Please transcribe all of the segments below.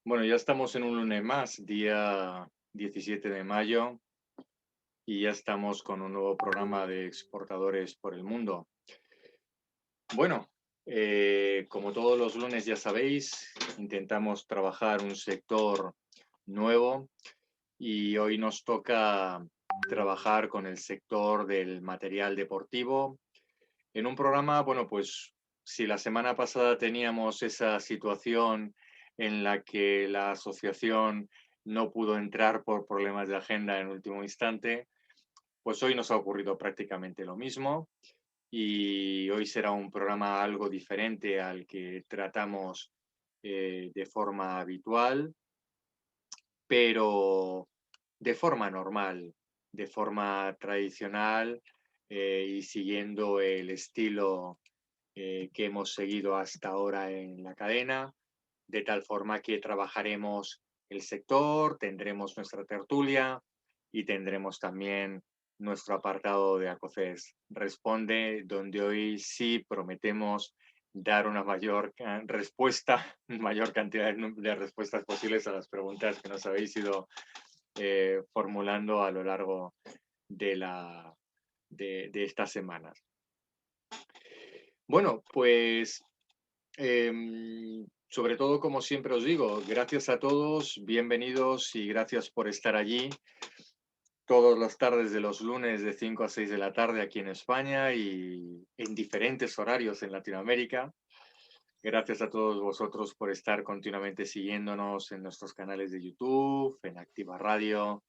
Bueno, ya estamos en un lunes más, día 17 de mayo, y ya estamos con un nuevo programa de exportadores por el mundo. Bueno, como todos los lunes ya sabéis, intentamos trabajar un sector nuevo y hoy nos toca trabajar con el sector del material deportivo en un programa, bueno, pues si la semana pasada teníamos esa situación en la que la asociación no pudo entrar por problemas de agenda en último instante, pues hoy nos ha ocurrido prácticamente lo mismo y hoy será un programa algo diferente al que tratamos de forma habitual, pero de forma normal, de forma tradicional y siguiendo el estilo que hemos seguido hasta ahora en la cadena, de tal forma que trabajaremos el sector, tendremos nuestra tertulia y tendremos también nuestro apartado de ACOCES Responde, donde hoy sí prometemos dar una mayor respuesta, mayor cantidad de respuestas posibles a las preguntas que nos habéis ido formulando a lo largo de, de estas semanas. Bueno, pues sobre todo, como siempre os digo, gracias a todos, bienvenidos y gracias por estar allí todas las tardes de los lunes de 5 a 6 de la tarde aquí en España y en diferentes horarios en Latinoamérica. Gracias a todos vosotros por estar continuamente siguiéndonos en nuestros canales de YouTube, en Activa Radio,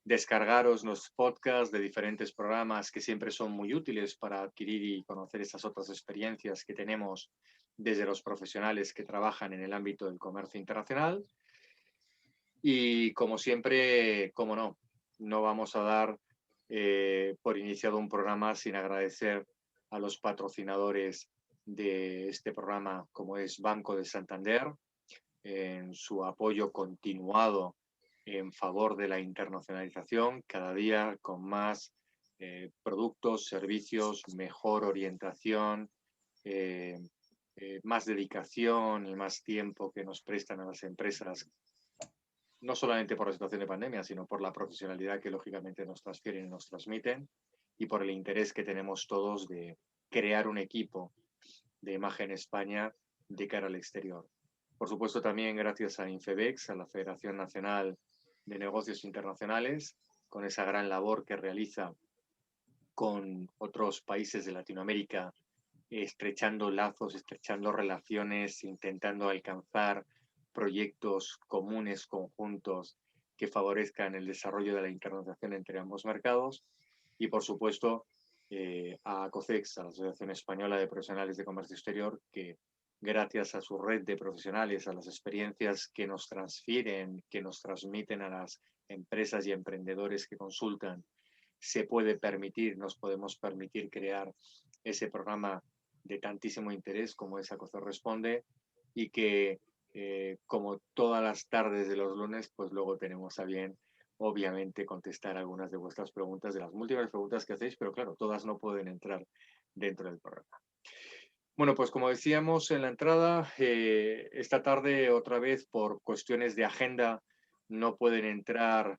descargaros los podcasts de diferentes programas que siempre son muy útiles para adquirir y conocer esas otras experiencias que tenemos desde los profesionales que trabajan en el ámbito del comercio internacional. Y como siempre, como no, no vamos a dar por iniciado un programa sin agradecer a los patrocinadores de este programa, como es Banco de Santander, en su apoyo continuado en favor de la internacionalización, cada día con más productos, servicios, mejor orientación, más dedicación y más tiempo que nos prestan a las empresas, no solamente por la situación de pandemia, sino por la profesionalidad que lógicamente nos transfieren y nos transmiten y por el interés que tenemos todos de crear un equipo de Imagen España de cara al exterior. Por supuesto, también gracias a Infebex, a la Federación Nacional de Negocios Internacionales, con esa gran labor que realiza con otros países de Latinoamérica, estrechando lazos, estrechando relaciones, intentando alcanzar proyectos comunes, conjuntos, que favorezcan el desarrollo de la internacionalización entre ambos mercados. Y, por supuesto, a ACOCEX, a la Asociación Española de Profesionales de Comercio Exterior, que gracias a su red de profesionales, a las experiencias que nos transfieren, que nos transmiten a las empresas y emprendedores que consultan, se puede permitir, nos podemos permitir crear ese programa de tantísimo interés como es ACOCEX Responde y que, como todas las tardes de los lunes, pues luego tenemos a bien obviamente contestar algunas de vuestras preguntas, de las múltiples preguntas que hacéis, pero claro, todas no pueden entrar dentro del programa. Bueno, pues como decíamos en la entrada, esta tarde otra vez por cuestiones de agenda no pueden entrar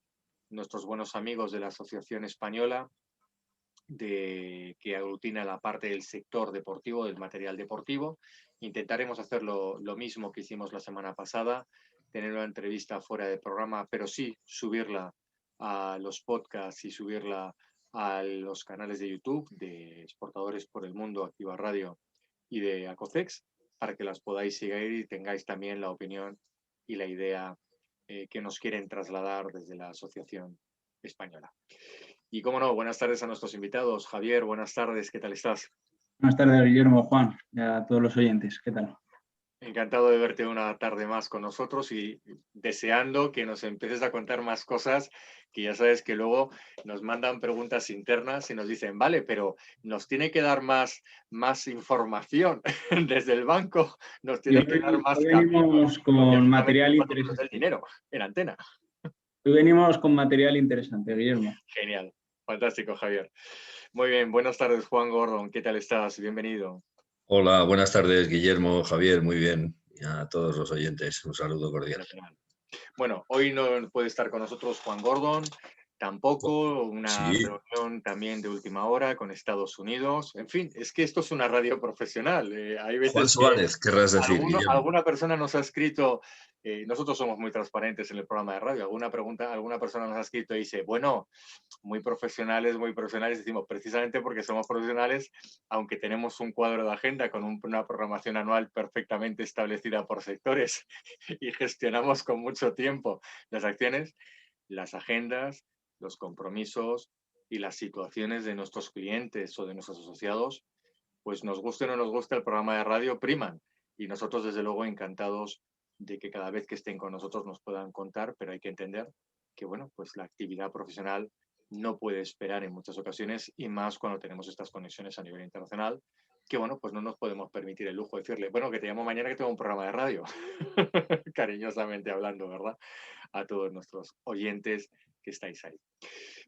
nuestros buenos amigos de la Asociación Española que aglutina la parte del sector deportivo, del material deportivo. Intentaremos hacer lo mismo que hicimos la semana pasada, tener una entrevista fuera del programa, pero sí subirla a los podcasts y subirla a los canales de YouTube de Exportadores por el Mundo, Activa Radio y de ACOCEX, para que las podáis seguir y tengáis también la opinión y la idea que nos quieren trasladar desde la Asociación Española. Y cómo no, buenas tardes a nuestros invitados. Javier, buenas tardes, ¿qué tal estás? Buenas tardes, Guillermo, Juan, y a todos los oyentes. ¿Qué tal? Encantado de verte una tarde más con nosotros y deseando que nos empieces a contar más cosas, que ya sabes que luego nos mandan preguntas internas y nos dicen, vale, pero nos tiene que dar más información desde el banco, nos tiene que dar más Hoy capítulos, venimos porque con lógicamente material nosotros el interesante. dinero en antena. Hoy venimos con material interesante, Guillermo. Genial, fantástico, Javier. Muy bien, buenas tardes, Juan Gordon, ¿qué tal estás? Bienvenido. Hola, buenas tardes, Guillermo, Javier, muy bien. a todos los oyentes. Un saludo cordial. Bueno, hoy no puede estar con nosotros Juan Gordon, tampoco, una Sí. reunión también de última hora con Estados Unidos. En fin, es que esto es una radio profesional. Hay veces Juan que Suárez, querrás decir, Guillermo. alguna persona nos ha escrito, nosotros somos muy transparentes en el programa de radio, alguna persona nos ha escrito y dice, bueno, muy profesionales, decimos precisamente porque somos profesionales, aunque tenemos un cuadro de agenda con una programación anual perfectamente establecida por sectores y gestionamos con mucho tiempo las acciones, las agendas, los compromisos y las situaciones de nuestros clientes o de nuestros asociados, pues nos guste o no nos guste, el programa de radio priman. Y nosotros, desde luego, encantados de que cada vez que estén con nosotros nos puedan contar, pero hay que entender que, bueno, pues la actividad profesional no puede esperar en muchas ocasiones, y más cuando tenemos estas conexiones a nivel internacional, que, bueno, pues no nos podemos permitir el lujo de decirle, bueno, que te llamo mañana que tengo un programa de radio, cariñosamente hablando, ¿verdad? A todos nuestros oyentes que estáis ahí.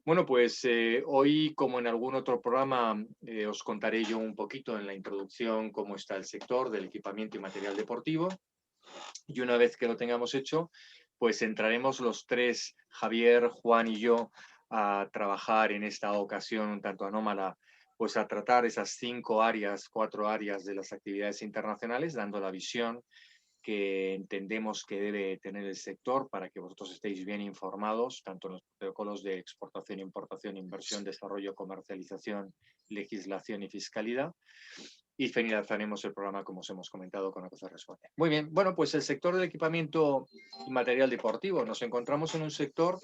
Bueno, pues hoy, como en algún otro programa, os contaré yo un poquito en la introducción cómo está el sector del equipamiento y material deportivo. Y una vez que lo tengamos hecho, pues entraremos los tres, Javier, Juan y yo, a trabajar en esta ocasión un tanto anómala, pues a tratar esas 4 áreas de las actividades internacionales, dando la visión que entendemos que debe tener el sector para que vosotros estéis bien informados, tanto en los protocolos de exportación, importación, inversión, desarrollo, comercialización, legislación y fiscalidad. Y finalizaremos el programa, como os hemos comentado, con lo que se responde. Muy bien, bueno, pues el sector del equipamiento y material deportivo. Nos encontramos en un sector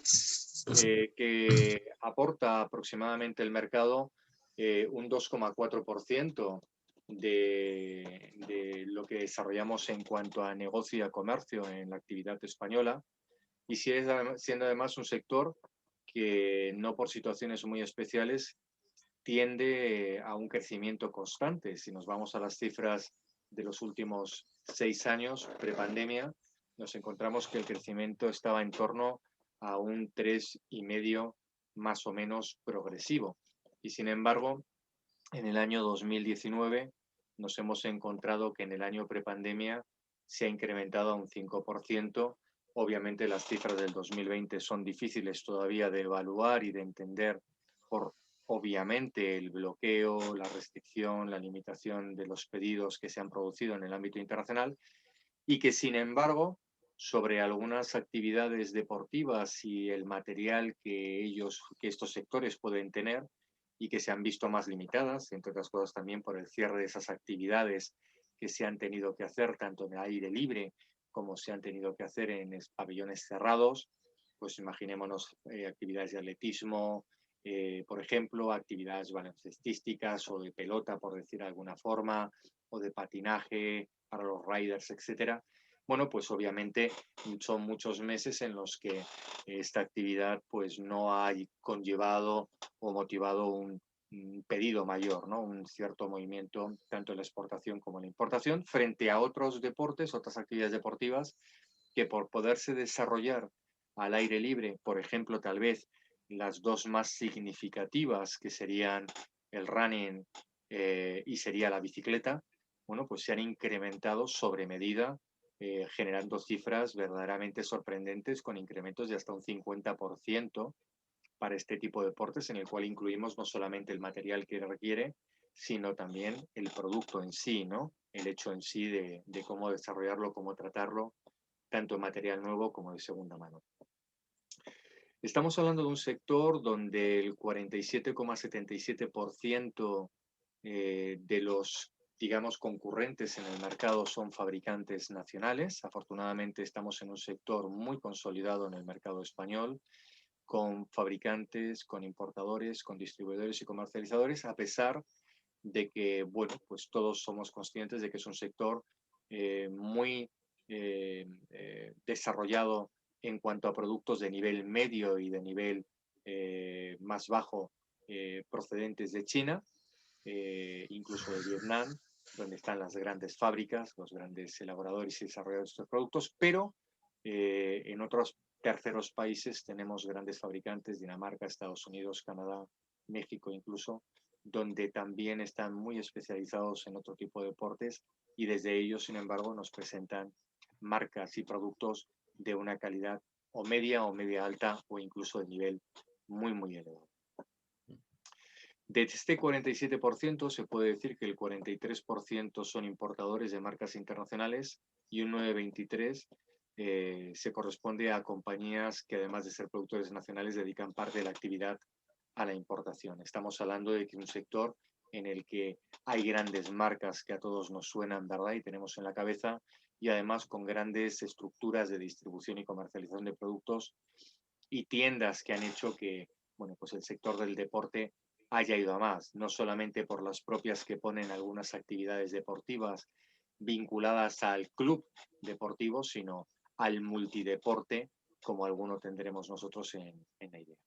que aporta aproximadamente el mercado un 2,4% de lo que desarrollamos en cuanto a negocio y a comercio en la actividad española, y siendo además un sector que no por situaciones muy especiales tiende a un crecimiento constante. Si nos vamos a las cifras de los últimos 6 años, prepandemia, nos encontramos que el crecimiento estaba en torno a un 3,5 más o menos progresivo. Y sin embargo, en el año 2019 nos hemos encontrado que en el año prepandemia se ha incrementado a un 5%. Obviamente las cifras del 2020 son difíciles todavía de evaluar y de entender por, obviamente, el bloqueo, la restricción, la limitación de los pedidos que se han producido en el ámbito internacional, y que, sin embargo, sobre algunas actividades deportivas y el material que estos sectores pueden tener, y que se han visto más limitadas, entre otras cosas también por el cierre de esas actividades que se han tenido que hacer tanto en el aire libre como se han tenido que hacer en pabellones cerrados. Pues imaginémonos actividades de atletismo, por ejemplo, actividades baloncestísticas o de pelota, por decir de alguna forma, o de patinaje para los riders, etcétera. Bueno, pues obviamente son muchos meses en los que esta actividad pues no ha conllevado o motivado un pedido mayor, ¿no? Un cierto movimiento tanto en la exportación como en la importación, frente a otros deportes, otras actividades deportivas que, por poderse desarrollar al aire libre, por ejemplo, tal vez las dos más significativas, que serían el running y sería la bicicleta, bueno, pues se han incrementado sobre medida, generando cifras verdaderamente sorprendentes, con incrementos de hasta un 50% para este tipo de deportes, en el cual incluimos no solamente el material que requiere, sino también el producto en sí, ¿no? El hecho en sí de cómo desarrollarlo, cómo tratarlo, tanto en material nuevo como de segunda mano. Estamos hablando de un sector donde el 47,77% de los, digamos, concurrentes en el mercado son fabricantes nacionales. Afortunadamente estamos en un sector muy consolidado en el mercado español, con fabricantes, con importadores, con distribuidores y comercializadores, a pesar de que, bueno, pues todos somos conscientes de que es un sector muy desarrollado en cuanto a productos de nivel medio y de nivel más bajo, procedentes de China, incluso de Vietnam, donde están las grandes fábricas, los grandes elaboradores y desarrolladores de estos productos, pero en otros terceros países tenemos grandes fabricantes, Dinamarca, Estados Unidos, Canadá, México incluso, donde también están muy especializados en otro tipo de deportes y desde ellos, sin embargo, nos presentan marcas y productos de una calidad o media alta o incluso de nivel muy elevado. De este 47% se puede decir que el 43% son importadores de marcas internacionales y un 9,23% se corresponde a compañías que además de ser productores nacionales dedican parte de la actividad a la importación. Estamos hablando de que un sector en el que hay grandes marcas que a todos nos suenan, ¿verdad? Y tenemos en la cabeza, y además con grandes estructuras de distribución y comercialización de productos y tiendas que han hecho que, bueno, pues el sector del deporte haya ido a más, no solamente por las propias que ponen algunas actividades deportivas vinculadas al club deportivo, sino al multideporte, como alguno tendremos nosotros en la idea.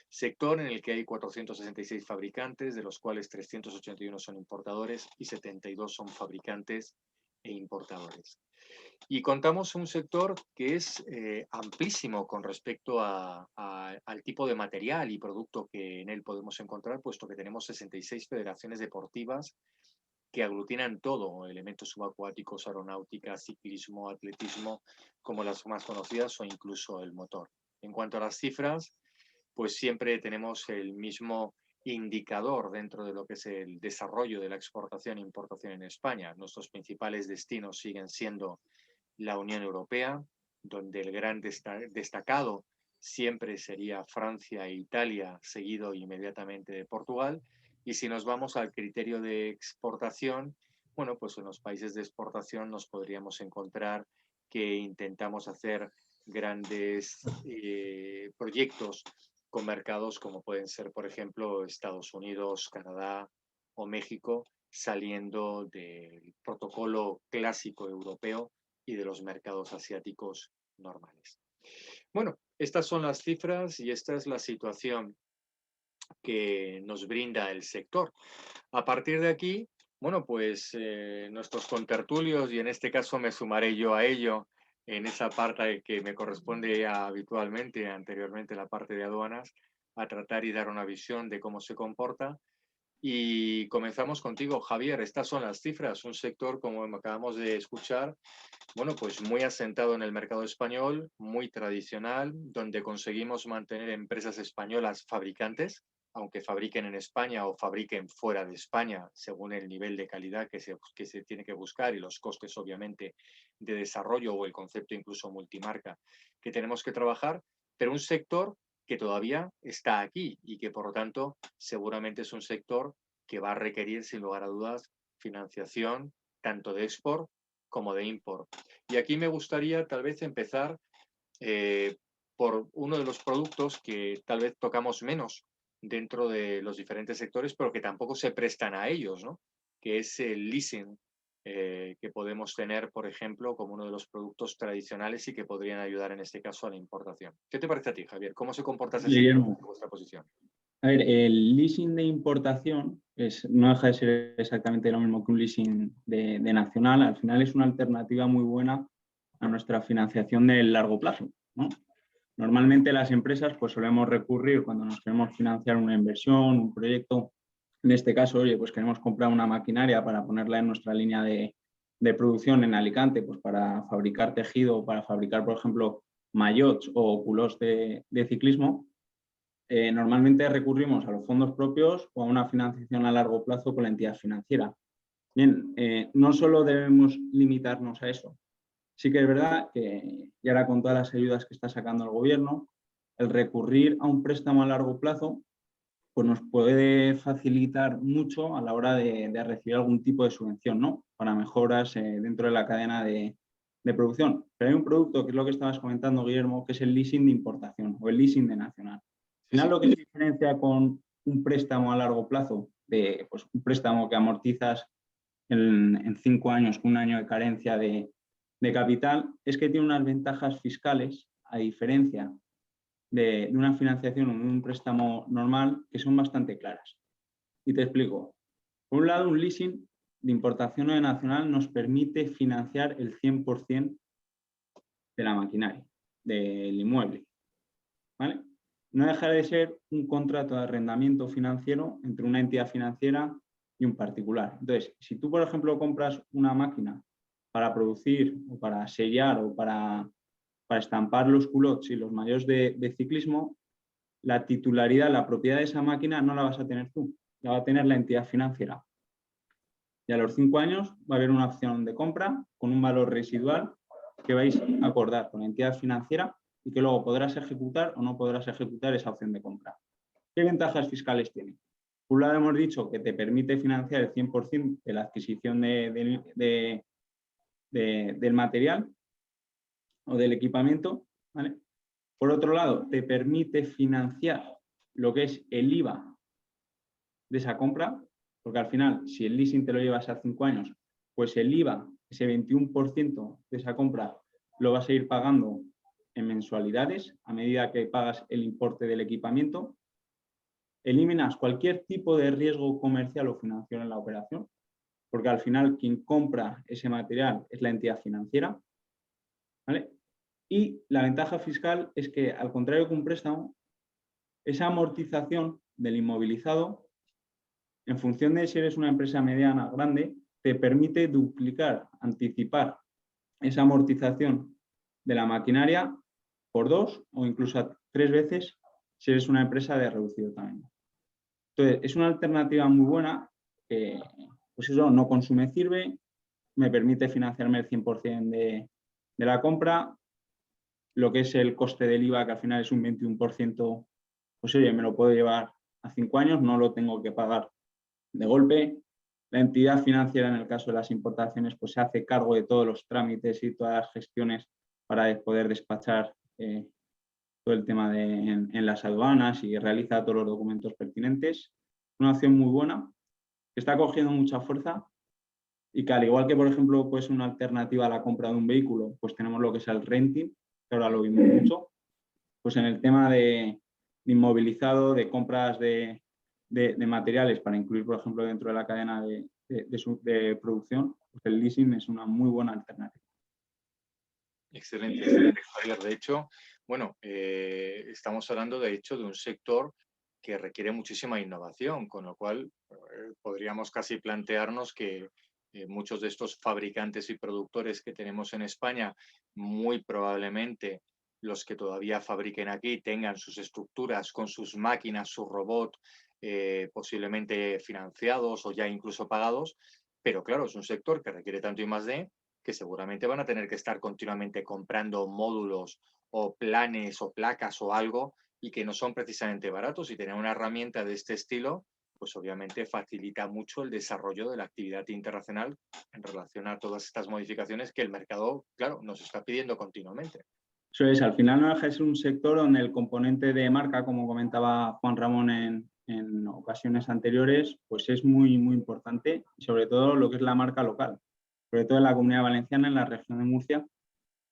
Sector en el que hay 466 fabricantes, de los cuales 381 son importadores y 72 son fabricantes e importadores. Y contamos un sector que es amplísimo con respecto al tipo de material y producto que en él podemos encontrar, puesto que tenemos 66 federaciones deportivas que aglutinan todo, elementos subacuáticos, aeronáutica, ciclismo, atletismo, como las más conocidas, o incluso el motor. En cuanto a las cifras, pues siempre tenemos el mismo indicador dentro de lo que es el desarrollo de la exportación e importación en España. Nuestros principales destinos siguen siendo la Unión Europea, donde el gran destacado siempre sería Francia e Italia, seguido inmediatamente de Portugal. Y si nos vamos al criterio de exportación, bueno, pues en los países de exportación nos podríamos encontrar que intentamos hacer grandes proyectos con mercados como pueden ser, por ejemplo, Estados Unidos, Canadá o México, saliendo del protocolo clásico europeo y de los mercados asiáticos normales. Bueno, estas son las cifras y esta es la situación que nos brinda el sector. A partir de aquí, bueno, pues nuestros contertulios, y en este caso me sumaré yo a ello, en esa parte que me corresponde habitualmente, anteriormente la parte de aduanas, a tratar y dar una visión de cómo se comporta. Y comenzamos contigo, Javier. Estas son las cifras. Un sector, como acabamos de escuchar, bueno, pues muy asentado en el mercado español, muy tradicional, donde conseguimos mantener empresas españolas fabricantes, aunque fabriquen en España o fabriquen fuera de España, según el nivel de calidad que se tiene que buscar y los costes, obviamente, de desarrollo o el concepto incluso multimarca que tenemos que trabajar, pero un sector que todavía está aquí y que, por lo tanto, seguramente es un sector que va a requerir, sin lugar a dudas, financiación tanto de export como de import. Y aquí me gustaría tal vez empezar por uno de los productos que tal vez tocamos menos dentro de los diferentes sectores, pero que tampoco se prestan a ellos, ¿no? Que es el leasing, que podemos tener, por ejemplo, como uno de los productos tradicionales y que podrían ayudar en este caso a la importación. ¿Qué te parece a ti, Javier? ¿Cómo se comporta ese sector en vuestra posición? A ver, el leasing de importación no deja de ser exactamente lo mismo que un leasing de nacional. Al final es una alternativa muy buena a nuestra financiación del largo plazo, ¿no? Normalmente las empresas pues solemos recurrir cuando nos queremos financiar una inversión, un proyecto. En este caso, oye, pues queremos comprar una maquinaria para ponerla en nuestra línea de producción en Alicante, pues para fabricar tejido, para fabricar, por ejemplo, maillots o culos de ciclismo. Normalmente recurrimos a los fondos propios o a una financiación a largo plazo con la entidad financiera. Bien, no solo debemos limitarnos a eso. Sí que es verdad que, y ahora con todas las ayudas que está sacando el gobierno, el recurrir a un préstamo a largo plazo pues nos puede facilitar mucho a la hora de recibir algún tipo de subvención, ¿no? Para mejoras dentro de la cadena de producción. Pero hay un producto, que es lo que estabas comentando, Guillermo, que es el leasing de importación o el leasing de nacional. Al final, lo que se diferencia con un préstamo a largo plazo, pues un préstamo que amortizas en 5 años con un año de carencia de capital, es que tiene unas ventajas fiscales, a diferencia de una financiación o un préstamo normal, que son bastante claras. Y te explico. Por un lado, un leasing de importación o de nacional nos permite financiar el 100% de la maquinaria, del inmueble, ¿vale? no deja de ser un contrato de arrendamiento financiero entre una entidad financiera y un particular. Entonces, si tú, por ejemplo, compras una máquina para producir o para sellar o para estampar los culottes y los maillots de ciclismo, la titularidad, la propiedad de esa máquina no la vas a tener tú, la va a tener la entidad financiera. Y a los 5 años va a haber una opción de compra con un valor residual que vais a acordar con la entidad financiera y que luego podrás ejecutar o no podrás ejecutar esa opción de compra. ¿Qué ventajas fiscales tiene? Por un lado hemos dicho que te permite financiar el 100% de la adquisición del material o del equipamiento, ¿vale? Por otro lado, te permite financiar lo que es el IVA de esa compra, porque al final, si el leasing te lo llevas a 5 años, pues el IVA, ese 21% de esa compra, lo vas a ir pagando en mensualidades a medida que pagas el importe del equipamiento. Eliminas cualquier tipo de riesgo comercial o financiero en la operación, porque al final quien compra ese material es la entidad financiera, ¿vale? Y la ventaja fiscal es que, al contrario que un préstamo, esa amortización del inmovilizado, en función de si eres una empresa mediana o grande, te permite duplicar, anticipar esa amortización de la maquinaria por 2 o incluso 3 veces si eres una empresa de reducido tamaño. Entonces, es una alternativa muy buena que, pues eso, no consume CIRBE, me permite financiarme el 100% de la compra, lo que es el coste del IVA, que al final es un 21%, pues oye, me lo puedo llevar a 5 años, no lo tengo que pagar de golpe. La entidad financiera, en el caso de las importaciones, pues se hace cargo de todos los trámites y todas las gestiones para poder despachar todo el tema en las aduanas y realiza todos los documentos pertinentes. Una opción muy buena, que está cogiendo mucha fuerza y que, al igual que, por ejemplo, pues una alternativa a la compra de un vehículo, pues tenemos lo que es el renting, que ahora lo vimos mucho, pues en el tema de inmovilizado, de compras de materiales para incluir, por ejemplo, dentro de la cadena de producción, pues el leasing es una muy buena alternativa. Excelente, excelente, Javier. De hecho, bueno, estamos hablando de hecho de un sector que requiere muchísima innovación, con lo cual podríamos casi plantearnos que muchos de estos fabricantes y productores que tenemos en España, muy probablemente los que todavía fabriquen aquí tengan sus estructuras con sus máquinas, su robot, posiblemente financiados o ya incluso pagados, pero claro, es un sector que requiere tanto I+D que seguramente van a tener que estar continuamente comprando módulos o planes o placas o algo y que no son precisamente baratos, y tener una herramienta de este estilo, pues obviamente facilita mucho el desarrollo de la actividad internacional en relación a todas estas modificaciones que el mercado, claro, nos está pidiendo continuamente. Eso es, al final no deja de ser un sector donde el componente de marca, como comentaba Juan Ramón en ocasiones anteriores, pues es muy, muy importante, y sobre todo lo que es la marca local, sobre todo en la Comunidad Valenciana, en la región de Murcia.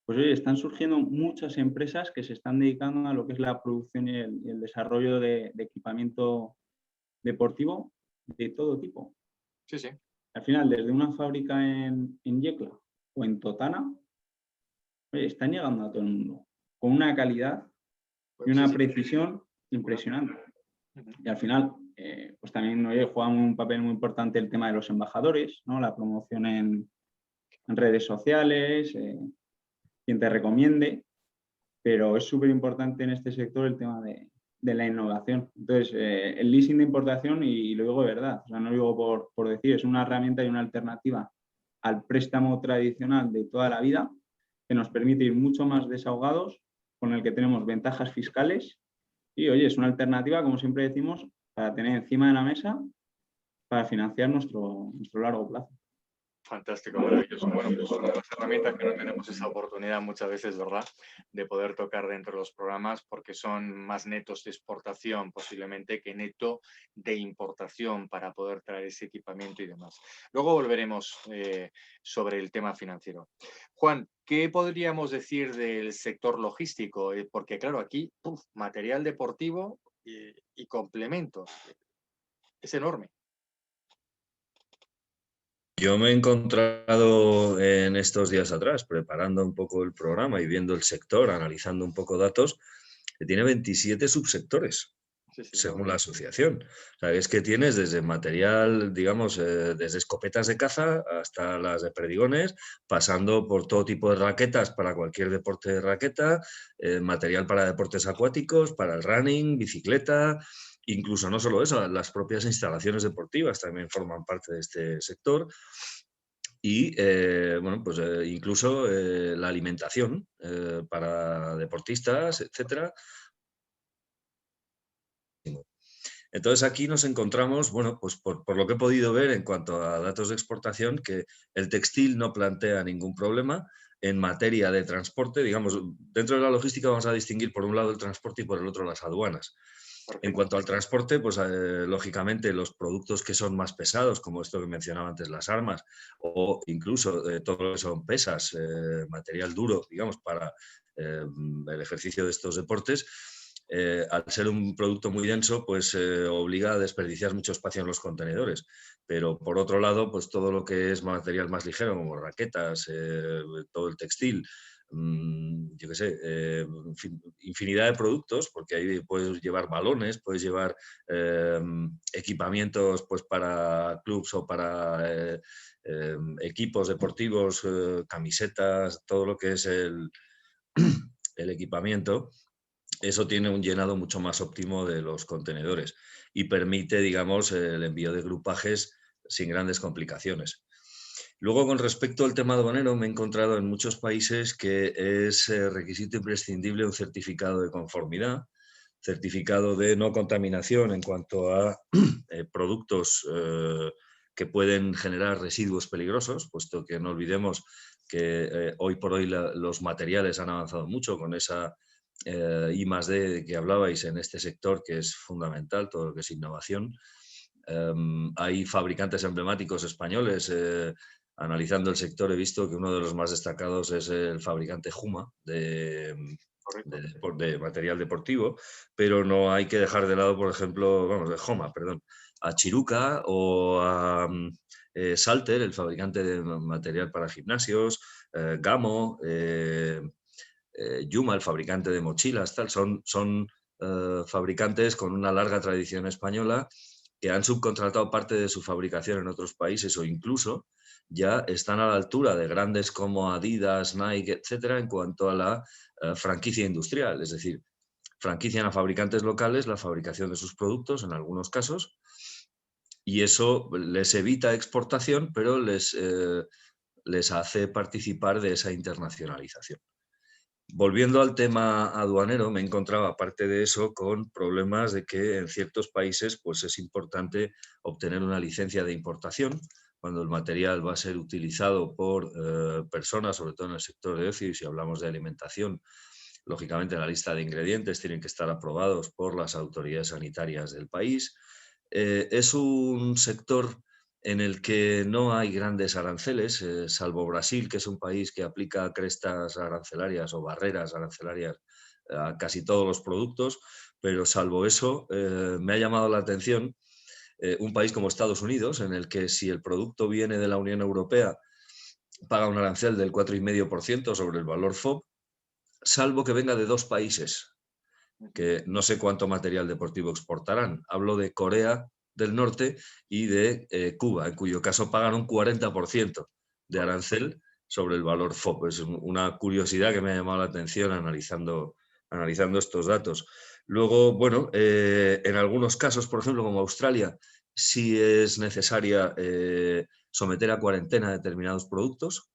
Pues oye, están surgiendo muchas empresas que se están dedicando a lo que es la producción y el desarrollo de equipamiento deportivo de todo tipo. Sí, sí. Al final, desde una fábrica en Yecla o en Totana, oye, están llegando a todo el mundo con una calidad y una precisión impresionante. Y al final, pues también juega un papel muy importante el tema de los embajadores, ¿no? La promoción en redes sociales, quien te recomiende, pero es súper importante en este sector el tema de la innovación. Entonces, el leasing de importación, y lo digo de verdad, o sea, no lo digo por decir, es una herramienta y una alternativa al préstamo tradicional de toda la vida, que nos permite ir mucho más desahogados, con el que tenemos ventajas fiscales, y oye, es una alternativa, como siempre decimos, para tener encima de la mesa para financiar nuestro largo plazo. Fantástico, maravilloso. Bueno, pues una de las herramientas que no tenemos esa oportunidad muchas veces, ¿verdad?, de poder tocar dentro de los programas, porque son más netos de exportación posiblemente que neto de importación para poder traer ese equipamiento y demás. Luego volveremos sobre el tema financiero. Juan, ¿qué podríamos decir del sector logístico? Porque claro, aquí material deportivo y complementos. Es enorme. Yo me he encontrado en estos días atrás, preparando un poco el programa y viendo el sector, analizando un poco datos, que tiene 27 subsectores, Sí, sí, según la asociación. O sea, es que tienes desde material, digamos, desde escopetas de caza hasta las de perdigones, pasando por todo tipo de raquetas para cualquier deporte de raqueta, material para deportes acuáticos, para el running, bicicleta, incluso no solo eso, las propias instalaciones deportivas también forman parte de este sector. Y bueno, pues incluso la alimentación para deportistas, etcétera. Entonces aquí nos encontramos, bueno, pues por lo que he podido ver en cuanto a datos de exportación, que el textil no plantea ningún problema. En materia de transporte, digamos, dentro de la logística vamos a distinguir por un lado el transporte y por el otro las aduanas. En perfecto. cuanto al transporte, pues lógicamente los productos que son más pesados, como esto que mencionaba antes, las armas, o incluso todo lo que son pesas, material duro, digamos, para el ejercicio de estos deportes, al ser un producto muy denso, pues obliga a desperdiciar mucho espacio en los contenedores. Pero por otro lado, pues todo lo que es material más ligero, como raquetas, todo el textil, yo qué sé, infinidad de productos, porque ahí puedes llevar balones, puedes llevar equipamientos pues, para clubs o para equipos deportivos, camisetas, todo lo que es el equipamiento. Eso tiene un llenado mucho más óptimo de los contenedores y permite, digamos, el envío de grupajes sin grandes complicaciones. Luego, con respecto al tema aduanero, me he encontrado en muchos países que es requisito imprescindible un certificado de conformidad, certificado de no contaminación en cuanto a productos que pueden generar residuos peligrosos, puesto que no olvidemos que hoy por hoy los materiales han avanzado mucho con esa I+D de que hablabais en este sector, que es fundamental, todo lo que es innovación. Hay fabricantes emblemáticos españoles. Analizando el sector he visto que uno de los más destacados es el fabricante Juma de material deportivo, pero no hay que dejar de lado, por ejemplo, vamos, de Joma, perdón, a Chiruca o a Salter, el fabricante de material para gimnasios, Gamo, Yuma, el fabricante de mochilas, tal, son fabricantes con una larga tradición española que han subcontratado parte de su fabricación en otros países o incluso ya están a la altura de grandes como Adidas, Nike, etcétera, en cuanto a la franquicia industrial, es decir, franquician a fabricantes locales la fabricación de sus productos en algunos casos y eso les evita exportación, pero les hace participar de esa internacionalización. Volviendo al tema aduanero, me encontraba, aparte de eso, con problemas de que en ciertos países pues es importante obtener una licencia de importación cuando el material va a ser utilizado por personas, sobre todo en el sector de ocio, y si hablamos de alimentación, lógicamente la lista de ingredientes tienen que estar aprobados por las autoridades sanitarias del país. Es un sector en el que no hay grandes aranceles, salvo Brasil, que es un país que aplica crestas arancelarias o barreras arancelarias a casi todos los productos, pero salvo eso, me ha llamado la atención un país como Estados Unidos, en el que si el producto viene de la Unión Europea, paga un arancel del 4,5% sobre el valor FOB, salvo que venga de dos países, que no sé cuánto material deportivo exportarán. Hablo de Corea del Norte y de Cuba, en cuyo caso pagan un 40% de arancel sobre el valor FOB. Es una curiosidad que me ha llamado la atención analizando estos datos. Luego, bueno, en algunos casos, por ejemplo, como Australia, sí es necesaria someter a cuarentena determinados productos,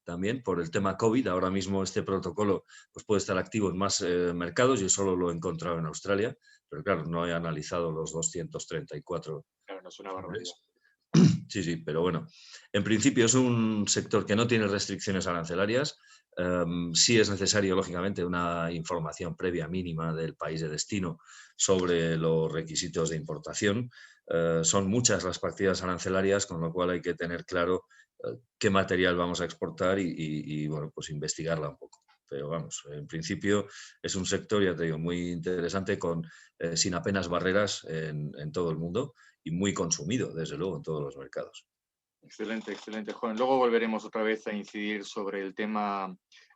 también por el tema COVID. Ahora mismo este protocolo pues, puede estar activo en más mercados. Yo solo lo he encontrado en Australia, pero claro, no he analizado los 234. Claro, no es una barbaridad. Sí, sí, pero bueno, en principio es un sector que no tiene restricciones arancelarias. Sí es necesario, lógicamente, una información previa mínima del país de destino sobre los requisitos de importación. Son muchas las partidas arancelarias, con lo cual hay que tener claro qué material vamos a exportar y bueno, pues investigarla un poco. Pero vamos, en principio es un sector, ya te digo, muy interesante, sin apenas barreras en todo el mundo y muy consumido, desde luego, en todos los mercados. Excelente, excelente, Juan. Luego volveremos otra vez a incidir sobre el tema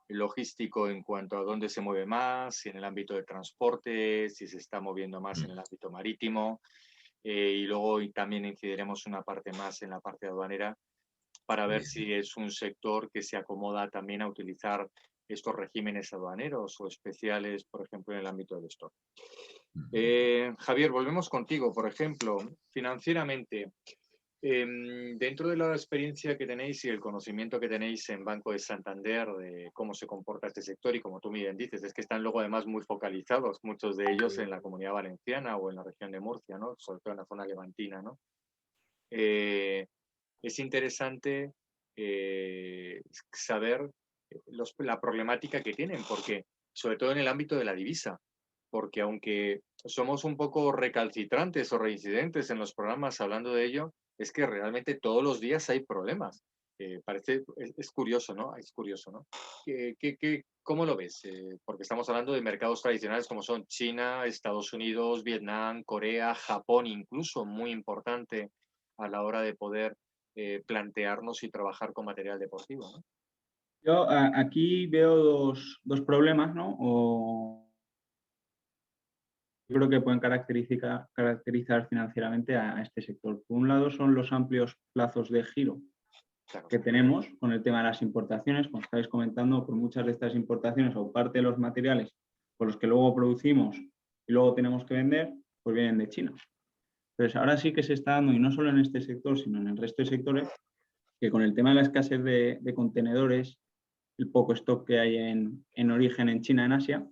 logístico en cuanto a dónde se mueve más, si en el ámbito de transporte, si se está moviendo más en el ámbito marítimo, y luego también incidiremos una parte más en la parte aduanera para ver si es un sector que se acomoda también a utilizar estos regímenes aduaneros o especiales, por ejemplo, en el ámbito del stock. Javier, volvemos contigo. Por ejemplo, financieramente, dentro de la experiencia que tenéis y el conocimiento que tenéis en Banco de Santander de cómo se comporta este sector, y como tú bien dices, es que están luego además muy focalizados, muchos de ellos en la Comunidad Valenciana o en la región de Murcia, ¿no? Sobre todo en la zona levantina, ¿no? Es interesante saber la problemática que tienen, porque sobre todo en el ámbito de la divisa, porque aunque somos un poco recalcitrantes o reincidentes en los programas hablando de ello, es que realmente todos los días hay problemas. Es curioso, ¿no? Es curioso, ¿no? ¿Cómo lo ves? Porque estamos hablando de mercados tradicionales como son China, Estados Unidos, Vietnam, Corea, Japón, incluso muy importante a la hora de poder plantearnos y trabajar con material deportivo, ¿no? Yo aquí veo dos problemas, ¿no? Yo creo que pueden caracterizar financieramente a este sector. Por un lado son los amplios plazos de giro Claro. que tenemos con el tema de las importaciones. Como estáis comentando, por muchas de estas importaciones o parte de los materiales por los que luego producimos y luego tenemos que vender, pues vienen de China. Entonces ahora sí que se está dando, y no solo en este sector, sino en el resto de sectores, que con el tema de la escasez de contenedores, el poco stock que hay en origen en China, en Asia,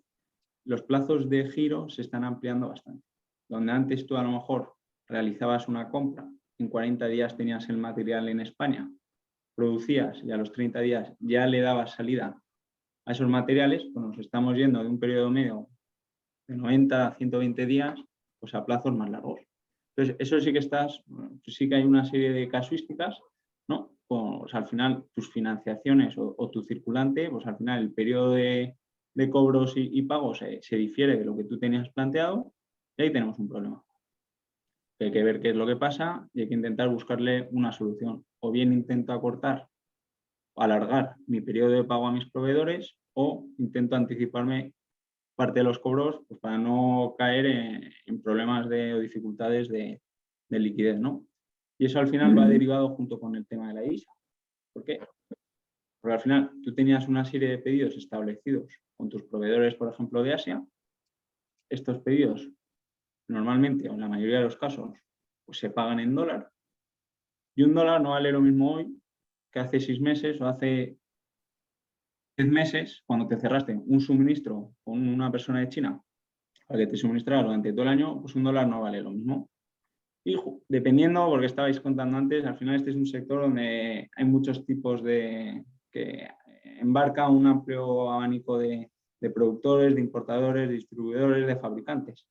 los plazos de giro se están ampliando bastante. Donde antes tú a lo mejor realizabas una compra, en 40 días tenías el material en España, producías y a los 30 días ya le dabas salida a esos materiales, pues nos estamos yendo de un periodo medio de 90 a 120 días pues a plazos más largos. Entonces, eso sí que sí que hay una serie de casuísticas, ¿no? Pues al final tus financiaciones o tu circulante, pues al final el periodo de cobros y pagos se difiere de lo que tú tenías planteado y ahí tenemos un problema. Hay que ver qué es lo que pasa y hay que intentar buscarle una solución. O bien intento acortar o alargar mi periodo de pago a mis proveedores o intento anticiparme parte de los cobros pues, para no caer en problemas o dificultades de liquidez, ¿no? Y eso al final va derivado junto con el tema de la divisa. ¿Por qué? Porque al final tú tenías una serie de pedidos establecidos con tus proveedores, por ejemplo, de Asia. Estos pedidos normalmente, o en la mayoría de los casos, pues se pagan en dólar. Y un dólar no vale lo mismo hoy que hace 6 meses o hace 10 meses, cuando te cerraste un suministro con una persona de China para que te suministrara durante todo el año, pues un dólar no vale lo mismo. Y dependiendo, porque estabais contando antes, al final este es un sector donde hay muchos tipos que embarca un amplio abanico de productores, de importadores, de distribuidores, de fabricantes.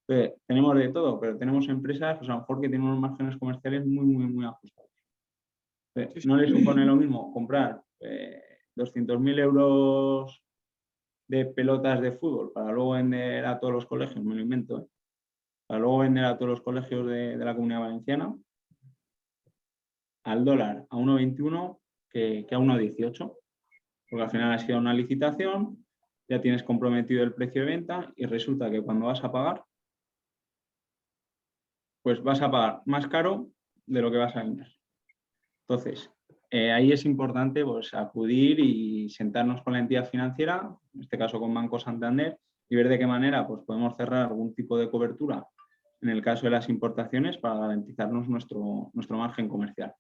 Entonces, tenemos de todo, pero tenemos empresas pues a lo mejor que tienen unos márgenes comerciales muy ajustados. Entonces, no les supone lo mismo comprar 200.000 euros de pelotas de fútbol para luego vender a todos los colegios, me lo invento, para luego vender a todos los colegios de la Comunidad Valenciana, al dólar a 1,21 que a 1,18, porque al final ha sido una licitación, ya tienes comprometido el precio de venta y resulta que cuando vas a pagar, pues vas a pagar más caro de lo que vas a vender. Entonces, ahí es importante pues, acudir y sentarnos con la entidad financiera, en este caso con Banco Santander, y ver de qué manera pues, podemos cerrar algún tipo de cobertura en el caso de las importaciones para garantizarnos nuestro margen comercial.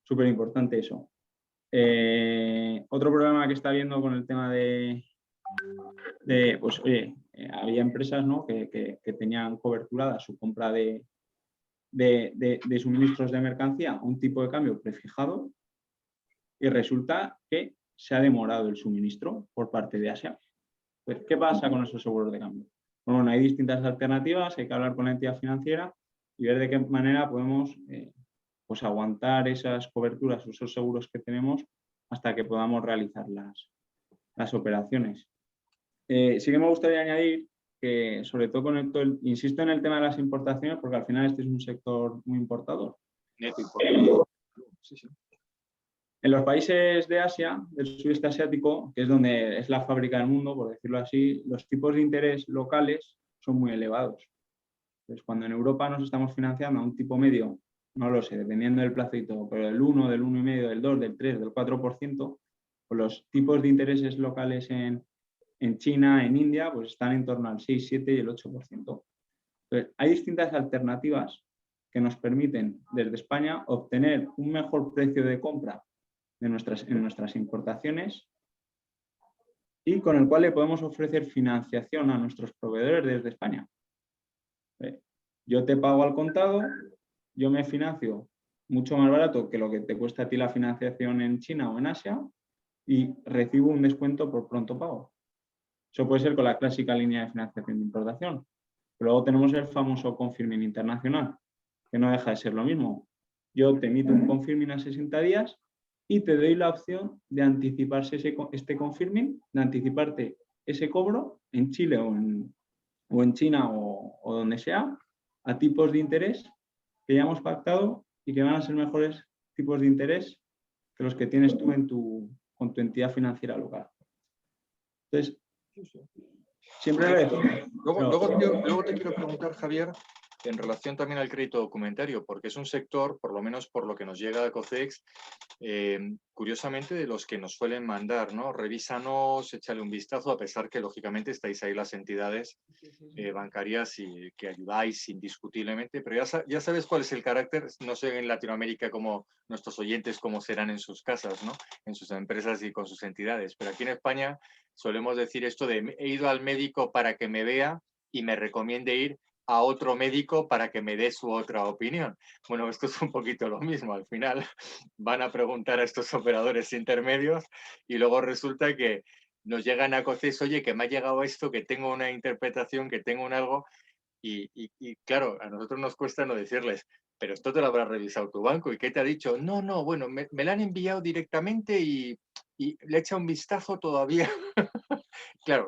Súper importante eso. Otro problema que está habiendo con el tema pues oye, había empresas, ¿no? que tenían coberturada su compra de suministros de mercancía a un tipo de cambio prefijado y resulta que se ha demorado el suministro por parte de Asia. Pues, ¿qué pasa con esos seguros de cambio? Bueno, hay distintas alternativas, hay que hablar con la entidad financiera y ver de qué manera podemos pues aguantar esas coberturas, esos seguros que tenemos hasta que podamos realizar las operaciones. Sí que me gustaría añadir que, sobre todo insisto en el tema de las importaciones, porque al final este es un sector muy importador. Neto importador. Sí. En los países de Asia, del sudeste asiático, que es donde es la fábrica del mundo, por decirlo así, los tipos de interés locales son muy elevados. Entonces, cuando en Europa nos estamos financiando a un tipo medio, no lo sé, dependiendo del plazo y todo, pero del 1, del 1,5, del 2, del 3, del 4%, pues los tipos de intereses locales en China, en India, pues están en torno al 6, 7 y el 8%. Entonces, hay distintas alternativas que nos permiten desde España obtener un mejor precio de compra en nuestras importaciones y con el cual le podemos ofrecer financiación a nuestros proveedores desde España. Yo te pago al contado, yo me financio mucho más barato que lo que te cuesta a ti la financiación en China o en Asia y recibo un descuento por pronto pago. Eso puede ser con la clásica línea de financiación de importación. Pero luego tenemos el famoso confirming internacional, que no deja de ser lo mismo. Yo te emito un confirming a 60 días y te doy la opción de anticiparse este confirming, de anticiparte ese cobro en Chile o en China o donde sea, a tipos de interés que ya hemos pactado y que van a ser mejores tipos de interés que los que tienes tú con tu entidad financiera local. Entonces, siempre lo decimos. Luego te quiero preguntar, Javier, en relación también al crédito documentario, porque es un sector, por lo menos por lo que nos llega a COCEX, curiosamente de los que nos suelen mandar, ¿no? Revísanos, échale un vistazo, a pesar que lógicamente estáis ahí las entidades bancarias y que ayudáis indiscutiblemente, pero ya sabes cuál es el carácter, no sé en Latinoamérica como nuestros oyentes cómo serán en sus casas, ¿no? En sus empresas y con sus entidades, pero aquí en España solemos decir esto de he ido al médico para que me vea y me recomiende ir a otro médico para que me dé su otra opinión. Bueno, esto es un poquito lo mismo. Al final van a preguntar a estos operadores intermedios y luego resulta que nos llegan a COCEX, oye, que me ha llegado esto, que tengo una interpretación, que tengo un algo, y claro, a nosotros nos cuesta no decirles, pero esto te lo habrá revisado tu banco, ¿y qué te ha dicho? No, bueno, me lo han enviado directamente y le echa un vistazo todavía. Claro,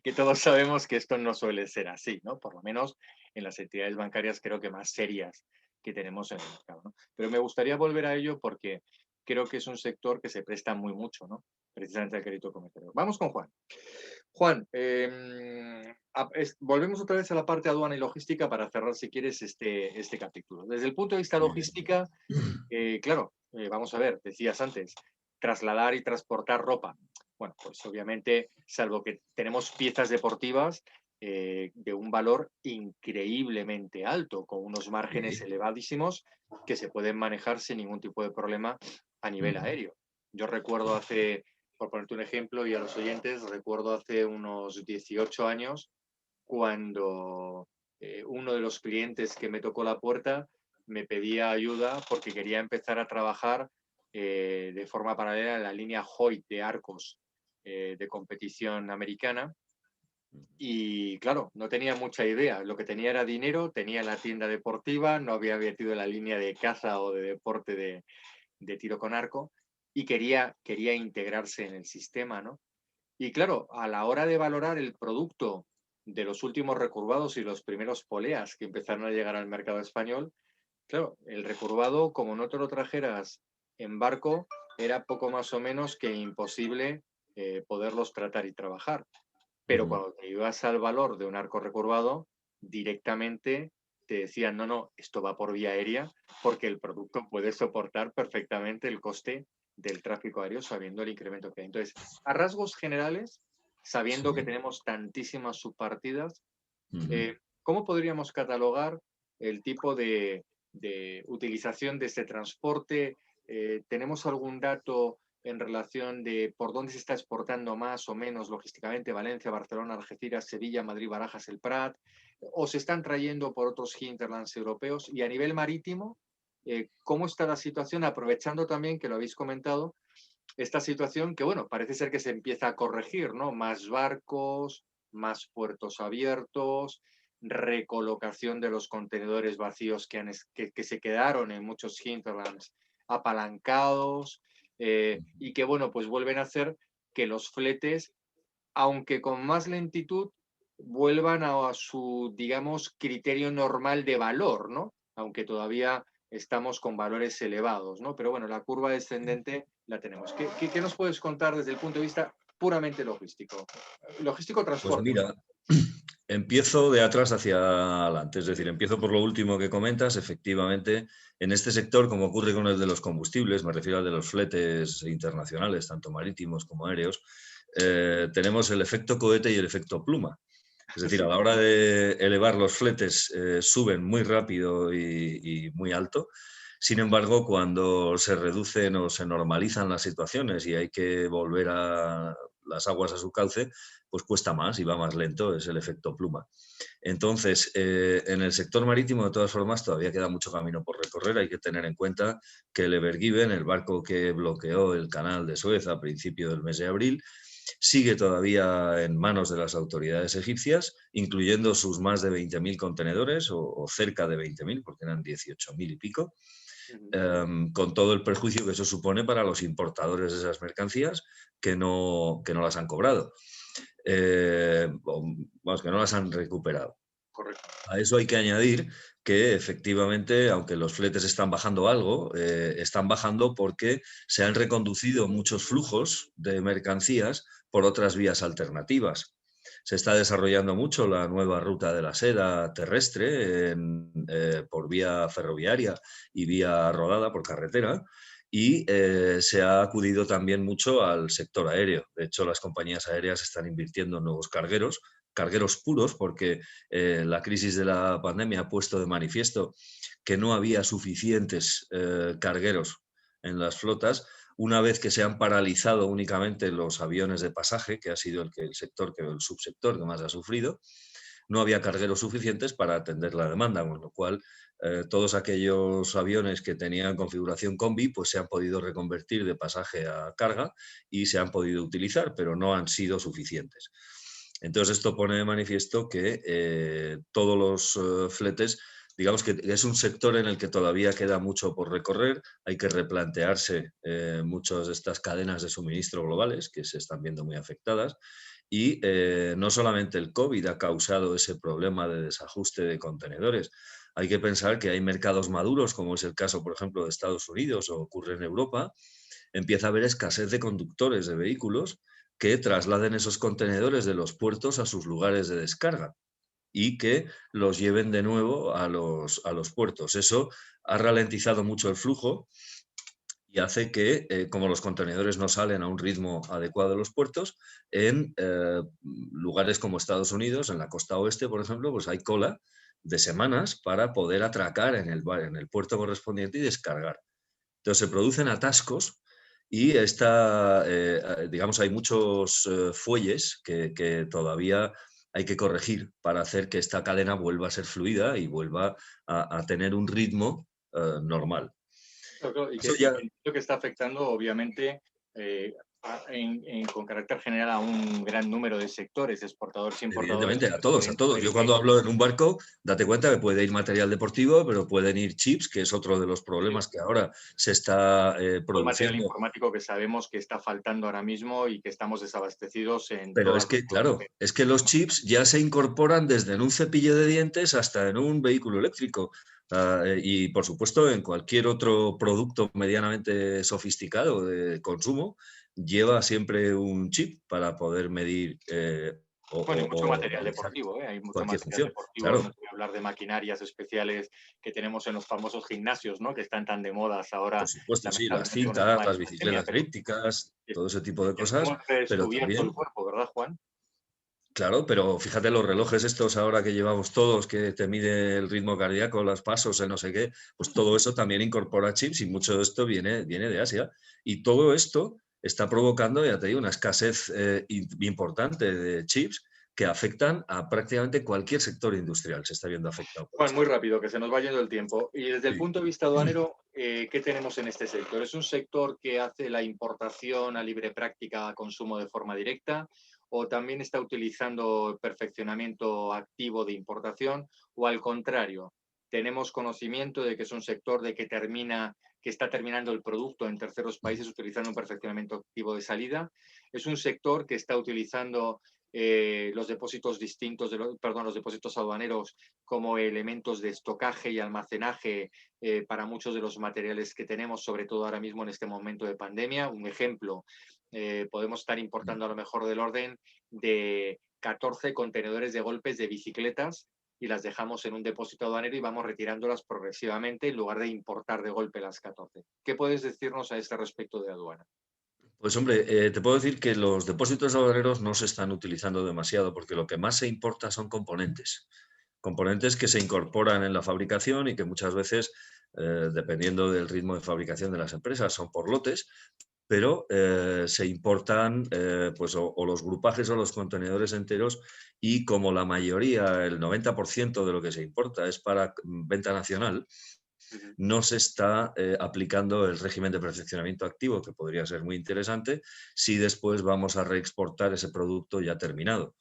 que todos sabemos que esto no suele ser así, ¿no? Por lo menos en las entidades bancarias creo que más serias que tenemos en el mercado, ¿no? Pero me gustaría volver a ello porque creo que es un sector que se presta muy mucho, ¿no? Precisamente al crédito comercial. Vamos con Juan. Juan, volvemos otra vez a la parte aduana y logística para cerrar, si quieres, este capítulo. Desde el punto de vista logística, claro, vamos a ver, decías antes, trasladar y transportar ropa. Bueno, pues obviamente, salvo que tenemos piezas deportivas de un valor increíblemente alto, con unos márgenes elevadísimos que se pueden manejar sin ningún tipo de problema a nivel aéreo. Yo recuerdo por ponerte un ejemplo, y a los oyentes, recuerdo hace unos 18 años, cuando uno de los clientes que me tocó la puerta me pedía ayuda porque quería empezar a trabajar de forma paralela en la línea Hoyt de Arcos de competición americana. Y claro, no tenía mucha idea. Lo que tenía era dinero, tenía la tienda deportiva, no había metido la línea de caza o de deporte de tiro con arco y quería integrarse en el sistema, ¿no? Y claro, a la hora de valorar el producto de los últimos recurvados y los primeros poleas que empezaron a llegar al mercado español, claro, el recurvado, como no te lo trajeras en barco, era poco más o menos que imposible poderlos tratar y trabajar. Pero cuando te ibas al valor de un arco recurvado, directamente te decían, no, esto va por vía aérea porque el producto puede soportar perfectamente el coste del tráfico aéreo sabiendo el incremento que hay. Entonces, a rasgos generales, sabiendo que tenemos tantísimas subpartidas, ¿cómo podríamos catalogar el tipo de utilización de este transporte? ¿Tenemos algún dato en relación de por dónde se está exportando más o menos logísticamente? Valencia, Barcelona, Algeciras, Sevilla, Madrid, Barajas, el Prat, o se están trayendo por otros hinterlands europeos. Y a nivel marítimo, ¿cómo está la situación? Aprovechando también que lo habéis comentado, esta situación que, bueno, parece ser que se empieza a corregir, ¿no? Más barcos, más puertos abiertos, recolocación de los contenedores vacíos que se quedaron en muchos hinterlands apalancados, y que, bueno, pues vuelven a hacer que los fletes, aunque con más lentitud, vuelvan a su, digamos, criterio normal de valor, ¿no? Aunque todavía estamos con valores elevados, ¿no? Pero bueno, la curva descendente la tenemos. ¿Qué nos puedes contar desde el punto de vista puramente logístico? Logístico Pues transporte. mira, empiezo de atrás hacia adelante, es decir, empiezo por lo último que comentas. Efectivamente, en este sector, como ocurre con el de los combustibles, me refiero al de los fletes internacionales, tanto marítimos como aéreos, tenemos el efecto cohete y el efecto pluma. Es decir, a Sí. la hora de elevar los fletes suben muy rápido y muy alto. Sin embargo, cuando se reducen o se normalizan las situaciones y hay que volver a las aguas a su cauce, pues cuesta más y va más lento, es el efecto pluma. Entonces, en el sector marítimo, de todas formas, todavía queda mucho camino por recorrer. Hay que tener en cuenta que el Ever Given, el barco que bloqueó el canal de Suez a principio del mes de abril, sigue todavía en manos de las autoridades egipcias, incluyendo sus más de 20.000 contenedores o cerca de 20.000, porque eran 18.000 y pico, con todo el perjuicio que eso supone para los importadores de esas mercancías que no las han cobrado, vamos, que no las han recuperado. Correcto. A eso hay que añadir que efectivamente, aunque los fletes están bajando algo, están bajando porque se han reconducido muchos flujos de mercancías por otras vías alternativas. Se está desarrollando mucho la nueva ruta de la seda terrestre por vía ferroviaria y vía rodada por carretera, y se ha acudido también mucho al sector aéreo. De hecho, las compañías aéreas están invirtiendo en nuevos cargueros puros, porque la crisis de la pandemia ha puesto de manifiesto que no había suficientes cargueros en las flotas. Una vez que se han paralizado únicamente los aviones de pasaje, que ha sido el subsector que más ha sufrido, no había cargueros suficientes para atender la demanda, con lo cual todos aquellos aviones que tenían configuración combi pues se han podido reconvertir de pasaje a carga y se han podido utilizar, pero no han sido suficientes. Entonces esto pone de manifiesto que todos los fletes, digamos que es un sector en el que todavía queda mucho por recorrer. Hay que replantearse muchas de estas cadenas de suministro globales que se están viendo muy afectadas. Y no solamente el COVID ha causado ese problema de desajuste de contenedores. Hay que pensar que hay mercados maduros, como es el caso, por ejemplo, de Estados Unidos o ocurre en Europa. Empieza a haber escasez de conductores de vehículos que trasladen esos contenedores de los puertos a sus lugares de descarga y que los lleven de nuevo a los puertos. Eso ha ralentizado mucho el flujo y hace que, como los contenedores no salen a un ritmo adecuado de los puertos, en lugares como Estados Unidos, en la costa oeste, por ejemplo, pues hay cola de semanas para poder atracar en el puerto correspondiente y descargar. Entonces se producen atascos y digamos, hay muchos fuelles que todavía hay que corregir para hacer que esta cadena vuelva a ser fluida y vuelva a tener un ritmo normal. Claro, y Eso que ya, lo que está afectando, obviamente, con carácter general a un gran número de sectores, exportadores e importadores. evidentemente, a todos, a todos. Yo cuando hablo en un barco, date cuenta que puede ir material deportivo, pero pueden ir chips, que es otro de los problemas que ahora se está Todo el material produciendo. informático que sabemos que está faltando ahora mismo y que estamos desabastecidos en Pero todas es las que, claro, es que los chips ya se incorporan desde en un cepillo de dientes hasta en un vehículo eléctrico. Y, por supuesto, en cualquier otro producto medianamente sofisticado de consumo, lleva siempre un chip para poder medir Bueno, y mucho o material realizar deportivo, ¿eh? Hay mucho cualquier material función. deportivo, no Claro, te voy a hablar de maquinarias especiales que tenemos en los famosos gimnasios, ¿no? Que están tan de modas por ahora, supuesto, sí, las lamentablemente, con el cintas, tema de las la pandemia, bicicletas pero elípticas, todo ese tipo de cosas, hemos pero redescubierto el también. cuerpo, ¿verdad, Juan? Claro, pero fíjate los relojes estos ahora que llevamos todos, que te mide el ritmo cardíaco, los pasos, no sé qué, pues todo eso también incorpora chips y mucho de esto viene de Asia. Y todo esto está provocando, ya te digo, una escasez importante de chips que afectan a prácticamente cualquier sector industrial, se está viendo afectado por Juan, esto. muy rápido, que se nos va yendo el tiempo. Y desde el Sí. punto de vista aduanero, ¿qué tenemos en este sector? ¿Es un sector que hace la importación a libre práctica a consumo de forma directa? ¿O también está utilizando perfeccionamiento activo de importación? ¿O al contrario, tenemos conocimiento de que es un sector de que está terminando el producto en terceros países utilizando un perfeccionamiento activo de salida? ¿Es un sector que está utilizando los depósitos distintos, los depósitos aduaneros como elementos de estocaje y almacenaje para muchos de los materiales que tenemos, sobre todo ahora mismo en este momento de pandemia. Un ejemplo, podemos estar importando a lo mejor del orden de 14 contenedores de golpes de bicicletas y las dejamos en un depósito aduanero y vamos retirándolas progresivamente en lugar de importar de golpe las 14. ¿Qué puedes decirnos a este respecto de aduana? Pues hombre, te puedo decir que los depósitos aduaneros no se están utilizando demasiado porque lo que más se importa son componentes. Componentes que se incorporan en la fabricación y que muchas veces, dependiendo del ritmo de fabricación de las empresas, son por lotes, pero se importan pues, o los grupajes o los contenedores enteros y como la mayoría, el 90% de lo que se importa es para venta nacional, no se está aplicando el régimen de perfeccionamiento activo, que podría ser muy interesante si después vamos a reexportar ese producto ya terminado.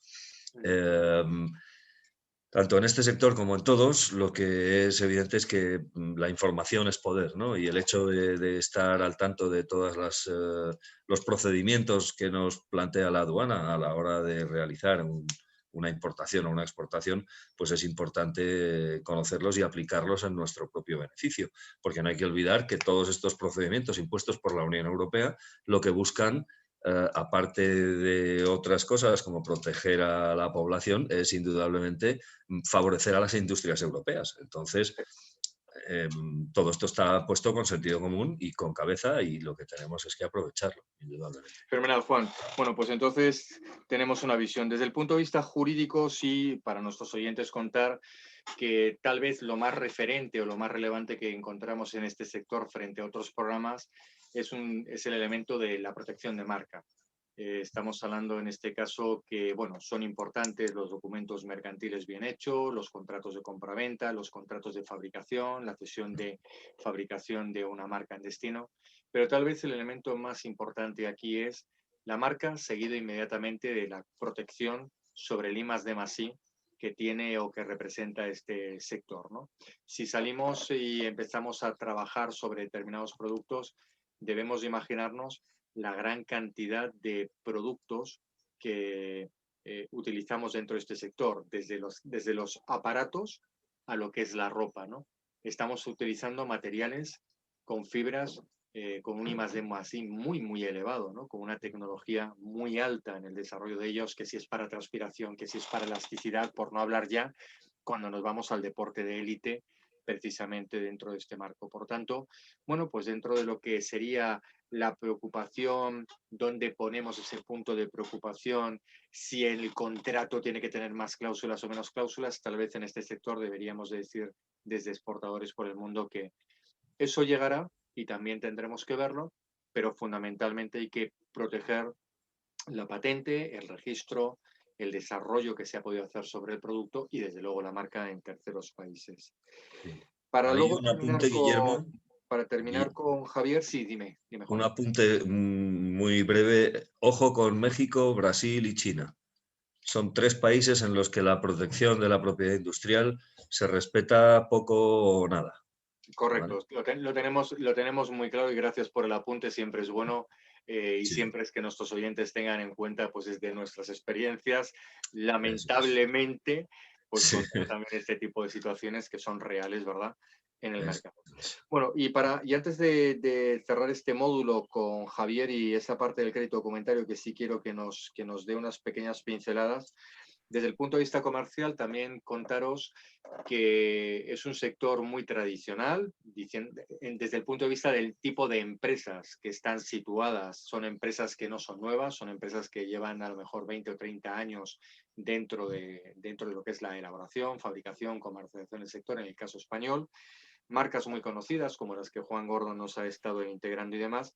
Tanto en este sector como en todos, lo que es evidente es que la información es poder, ¿no? Y el hecho de estar al tanto de todos los procedimientos que nos plantea la aduana a la hora de realizar una importación o una exportación, pues es importante conocerlos y aplicarlos en nuestro propio beneficio, porque no hay que olvidar que todos estos procedimientos impuestos por la Unión Europea lo que buscan, aparte de otras cosas como proteger a la población, es indudablemente favorecer a las industrias europeas. Entonces, todo esto está puesto con sentido común y con cabeza y lo que tenemos es que aprovecharlo, indudablemente. Fenomenal, Juan. Bueno, pues entonces tenemos una visión. Desde el punto de vista jurídico, sí, para nuestros oyentes contar que tal vez lo más referente o lo más relevante que encontramos en este sector frente a otros programas es el elemento de la protección de marca. Estamos hablando en este caso que, bueno, son importantes los documentos mercantiles bien hechos, los contratos de compraventa, los contratos de fabricación, la cesión de fabricación de una marca en destino, pero tal vez el elemento más importante aquí es la marca seguido inmediatamente de la protección sobre el I+D+I que tiene o que representa este sector, ¿no? Si salimos y empezamos a trabajar sobre determinados productos, debemos imaginarnos la gran cantidad de productos que utilizamos dentro de este sector, desde los aparatos a lo que es la ropa, ¿no? Estamos utilizando materiales con fibras con un I+D+I muy, muy elevado, ¿no? Con una tecnología muy alta en el desarrollo de ellos, que si es para transpiración, que si es para elasticidad, por no hablar ya cuando nos vamos al deporte de élite, precisamente dentro de este marco. Por tanto, bueno, pues dentro de lo que sería la preocupación, dónde ponemos ese punto de preocupación, si el contrato tiene que tener más cláusulas o menos cláusulas, tal vez en este sector deberíamos decir desde exportadores por el mundo que eso llegará y también tendremos que verlo, pero fundamentalmente hay que proteger la patente, el registro, el desarrollo que se ha podido hacer sobre el producto y desde luego la marca en terceros países. Sí. Para Hay luego un apunte, Guillermo. terminar con Javier, sí, dime Un Juan. apunte muy breve. Ojo con México, Brasil y China. Son 3 países en los que la protección de la propiedad industrial se respeta poco o nada. Correcto, ¿Vale? lo tenemos muy claro y gracias por el apunte, siempre es bueno y Sí, siempre es que nuestros oyentes tengan en cuenta pues desde nuestras experiencias, eso es. lamentablemente, pues Sí, contar también este tipo de situaciones que son reales, ¿verdad? En el eso mercado. es. Bueno, y antes de cerrar este módulo con Javier y esa parte del crédito documentario que sí quiero que nos dé unas pequeñas pinceladas, desde el punto de vista comercial también contaros que es un sector muy tradicional, desde el punto de vista del tipo de empresas que están situadas. Son empresas que no son nuevas, son empresas que llevan a lo mejor 20 o 30 años dentro de lo que es la elaboración, fabricación, comercialización del sector, en el caso español. Marcas muy conocidas como las que Juan Gordon nos ha estado integrando y demás.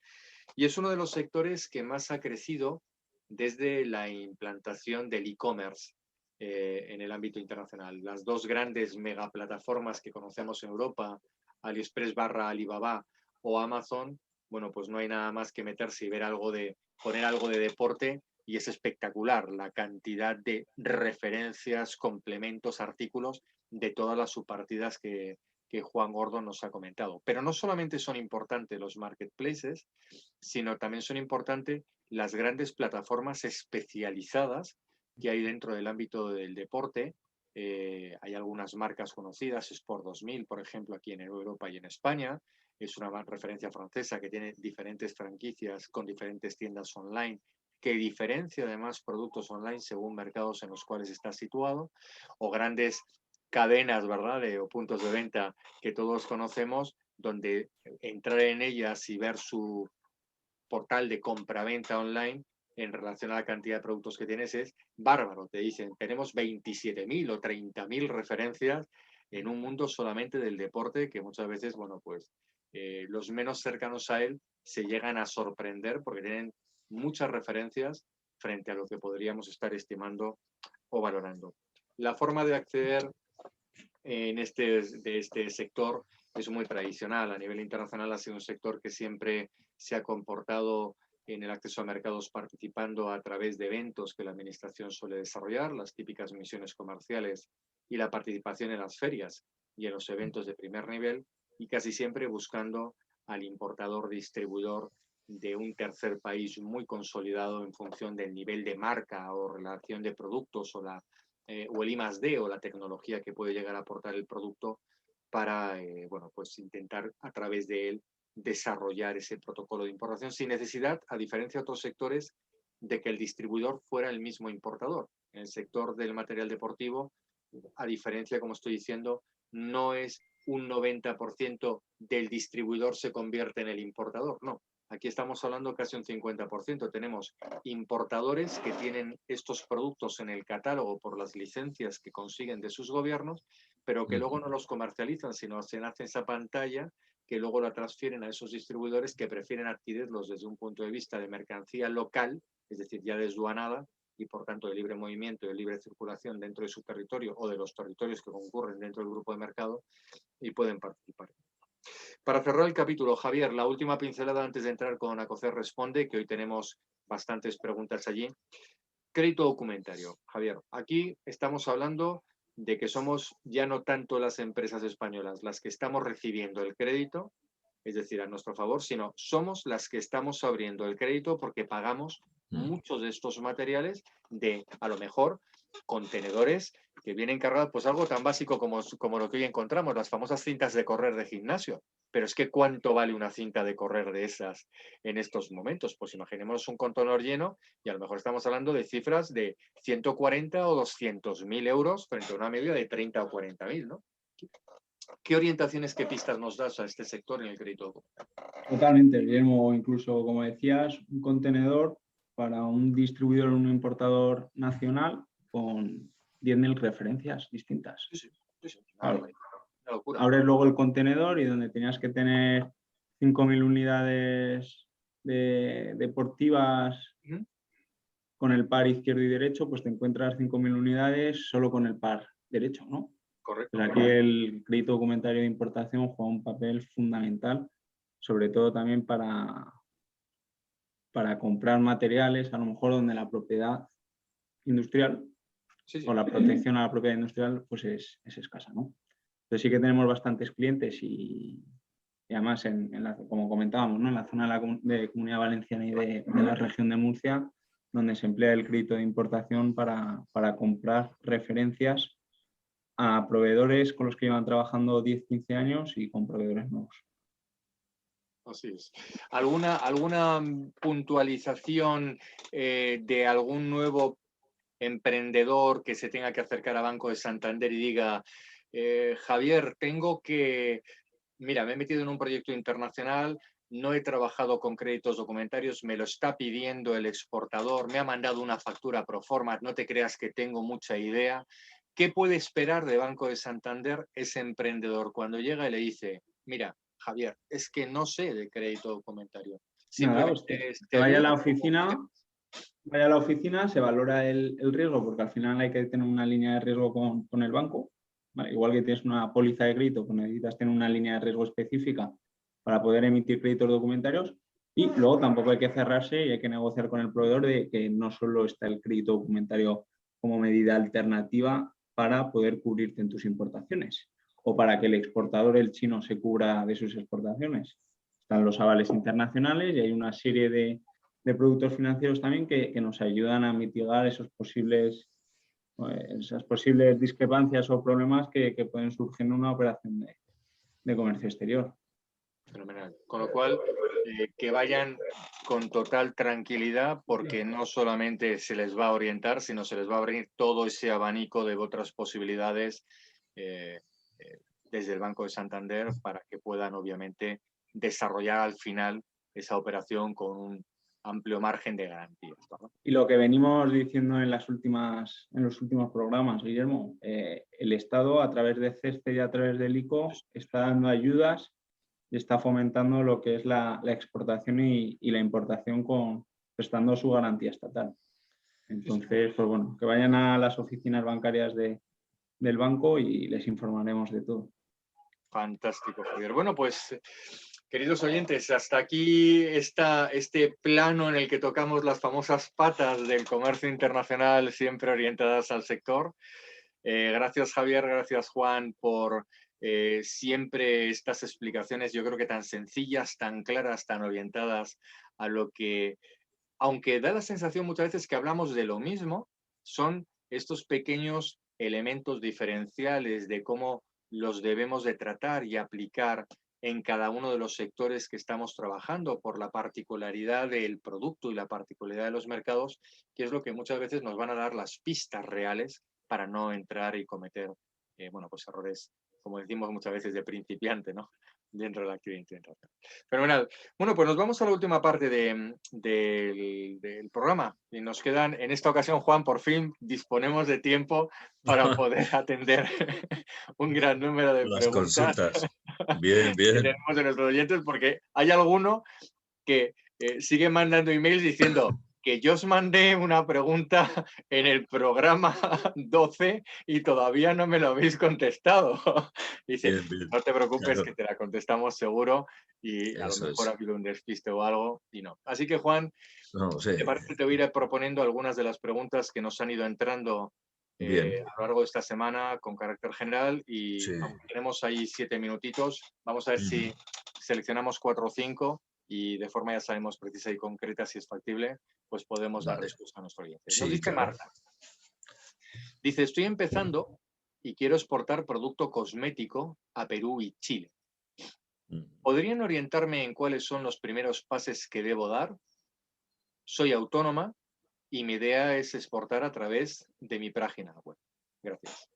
Y es uno de los sectores que más ha crecido desde la implantación del e-commerce en el ámbito internacional. Las dos grandes megaplataformas que conocemos en Europa, AliExpress / Alibaba o Amazon, bueno, pues no hay nada más que meterse y poner algo de deporte y es espectacular la cantidad de referencias, complementos, artículos de todas las subpartidas que Juan Gordon nos ha comentado. Pero no solamente son importantes los marketplaces, sino también son importantes las grandes plataformas especializadas que hay dentro del ámbito del deporte. Hay algunas marcas conocidas, Sport 2000, por ejemplo, aquí en Europa y en España. Es una referencia francesa que tiene diferentes franquicias con diferentes tiendas online, que diferencia además productos online según mercados en los cuales está situado, o grandes cadenas, ¿verdad?, o puntos de venta que todos conocemos, donde entrar en ellas y ver su portal de compra-venta online en relación a la cantidad de productos que tienes es bárbaro. Te dicen, tenemos 27.000 o 30.000 referencias en un mundo solamente del deporte que muchas veces, bueno, pues los menos cercanos a él se llegan a sorprender porque tienen muchas referencias frente a lo que podríamos estar estimando o valorando. La forma de acceder de este sector es muy tradicional. A nivel internacional ha sido un sector que siempre se ha comportado en el acceso a mercados participando a través de eventos que la administración suele desarrollar, las típicas misiones comerciales y la participación en las ferias y en los eventos de primer nivel, y casi siempre buscando al importador distribuidor de un tercer país muy consolidado en función del nivel de marca o relación de productos o el I+D o la tecnología que puede llegar a aportar el producto para bueno, pues intentar a través de él desarrollar ese protocolo de importación sin necesidad, a diferencia de otros sectores, de que el distribuidor fuera el mismo importador. En el sector del material deportivo, a diferencia, como estoy diciendo, no es un 90% del distribuidor se convierte en el importador, no. Aquí estamos hablando casi un 50%. Tenemos importadores que tienen estos productos en el catálogo por las licencias que consiguen de sus gobiernos, pero que luego no los comercializan, sino se hacen esa pantalla que luego la transfieren a esos distribuidores que prefieren adquirirlos desde un punto de vista de mercancía local, es decir, ya desduanada, y por tanto de libre movimiento y de libre circulación dentro de su territorio o de los territorios que concurren dentro del grupo de mercado, y pueden participar. Para cerrar el capítulo, Javier, la última pincelada antes de entrar con Acocer Responde, que hoy tenemos bastantes preguntas allí. Crédito documentario, Javier. Aquí estamos hablando de que somos ya no tanto las empresas españolas las que estamos recibiendo el crédito, es decir, a nuestro favor, sino somos las que estamos abriendo el crédito porque pagamos muchos de estos materiales de, a lo mejor, contenedores que vienen cargados, pues algo tan básico como lo que hoy encontramos, las famosas cintas de correr de gimnasio. Pero es que ¿cuánto vale una cinta de correr de esas en estos momentos? Pues imaginemos un contenedor lleno y a lo mejor estamos hablando de cifras de 140 o 200.000 euros frente a una media de 30 o 40.000, ¿no? ¿Qué orientaciones, qué pistas nos das a este sector en el crédito? Totalmente, Guillermo. Incluso, como decías, un contenedor para un distribuidor o un importador nacional con 10.000 referencias distintas. Sí. Claro. Abres luego el contenedor y donde tenías que tener 5.000 unidades deportivas con el par izquierdo y derecho, pues te encuentras 5.000 unidades solo con el par derecho, ¿no? Correcto. Pues aquí el crédito documentario de importación juega un papel fundamental, sobre todo también para comprar materiales, a lo mejor donde la propiedad industrial o la protección a la propiedad industrial pues es escasa, ¿no? Entonces sí que tenemos bastantes clientes y además, como comentábamos, ¿no?, en la zona de Comunidad Valenciana y de la región de Murcia, donde se emplea el crédito de importación para comprar referencias a proveedores con los que llevan trabajando 10-15 años y con proveedores nuevos. Así es. ¿Alguna puntualización de algún nuevo emprendedor que se tenga que acercar a Banco de Santander y diga, Javier, mira, me he metido en un proyecto internacional, no he trabajado con créditos documentarios, me lo está pidiendo el exportador, me ha mandado una factura pro forma, no te creas que tengo mucha idea? ¿Qué puede esperar de Banco de Santander ese emprendedor cuando llega y le dice, mira, Javier, es que no sé de crédito documentario? Simplemente vaya a la oficina, se valora el riesgo, porque al final hay que tener una línea de riesgo con el banco. ¿Vale? Igual que tienes una póliza de crédito, pues necesitas tener una línea de riesgo específica para poder emitir créditos documentarios. Y luego tampoco hay que cerrarse y hay que negociar con el proveedor de que no solo está el crédito documentario como medida alternativa para poder cubrirte en tus importaciones o para que el exportador, el chino, se cubra de sus exportaciones. Están los avales internacionales y hay una serie de productos financieros también que nos ayudan a mitigar esas posibles discrepancias o problemas que pueden surgir en una operación de comercio exterior. Fenomenal. Con lo cual, que vayan con total tranquilidad, porque no solamente se les va a orientar, sino se les va a abrir todo ese abanico de otras posibilidades desde el Banco de Santander para que puedan, obviamente, desarrollar al final esa operación con un amplio margen de garantías, ¿no? Y lo que venimos diciendo en los últimos programas, Guillermo, el Estado, a través de CESPE y a través del ICO, está dando ayudas y está fomentando lo que es la exportación y la importación prestando su garantía estatal. Entonces, pues bueno, que vayan a las oficinas bancarias del banco y les informaremos de todo. Fantástico, Javier. Bueno, pues, queridos oyentes, hasta aquí este plano en el que tocamos las famosas patas del comercio internacional, siempre orientadas al sector. Gracias, Javier, gracias, Juan, por siempre estas explicaciones, yo creo que tan sencillas, tan claras, tan orientadas a lo que, aunque da la sensación muchas veces que hablamos de lo mismo, son estos pequeños elementos diferenciales de cómo los debemos de tratar y aplicar en cada uno de los sectores que estamos trabajando por la particularidad del producto y la particularidad de los mercados, que es lo que muchas veces nos van a dar las pistas reales para no entrar y cometer pues errores, como decimos muchas veces, de principiante, ¿no? Dentro de la actividad internacional. Fenomenal. Bueno, pues nos vamos a la última parte del programa y nos quedan, en esta ocasión, Juan, por fin disponemos de tiempo para poder atender un gran número de Las preguntas consultas. Bien, que bien. tenemos de nuestros oyentes, porque hay alguno que sigue mandando emails diciendo que yo os mandé una pregunta en el programa 12 y todavía no me lo habéis contestado. Dice, Bien, bien. no te preocupes, Claro, que te la contestamos seguro y a lo eso mejor ha es. habido un despiste o algo y no. Así que, Juan, No, sí. ¿te parece? Te voy a ir proponiendo algunas de las preguntas que nos han ido entrando Bien, a lo largo de esta semana con carácter general y sí. aunque tenemos ahí 7 minutitos, vamos a ver si seleccionamos 4 o 5 y de forma, ya sabemos, precisa y concreta, si es factible, pues podemos dar Vale. respuesta a nuestro oyente. Nos Sí, dice claro. Marta. Dice, estoy empezando y quiero exportar producto cosmético a Perú y Chile. ¿Podrían orientarme en cuáles son los primeros pasos que debo dar? Soy autónoma y mi idea es exportar a través de mi página web. Gracias.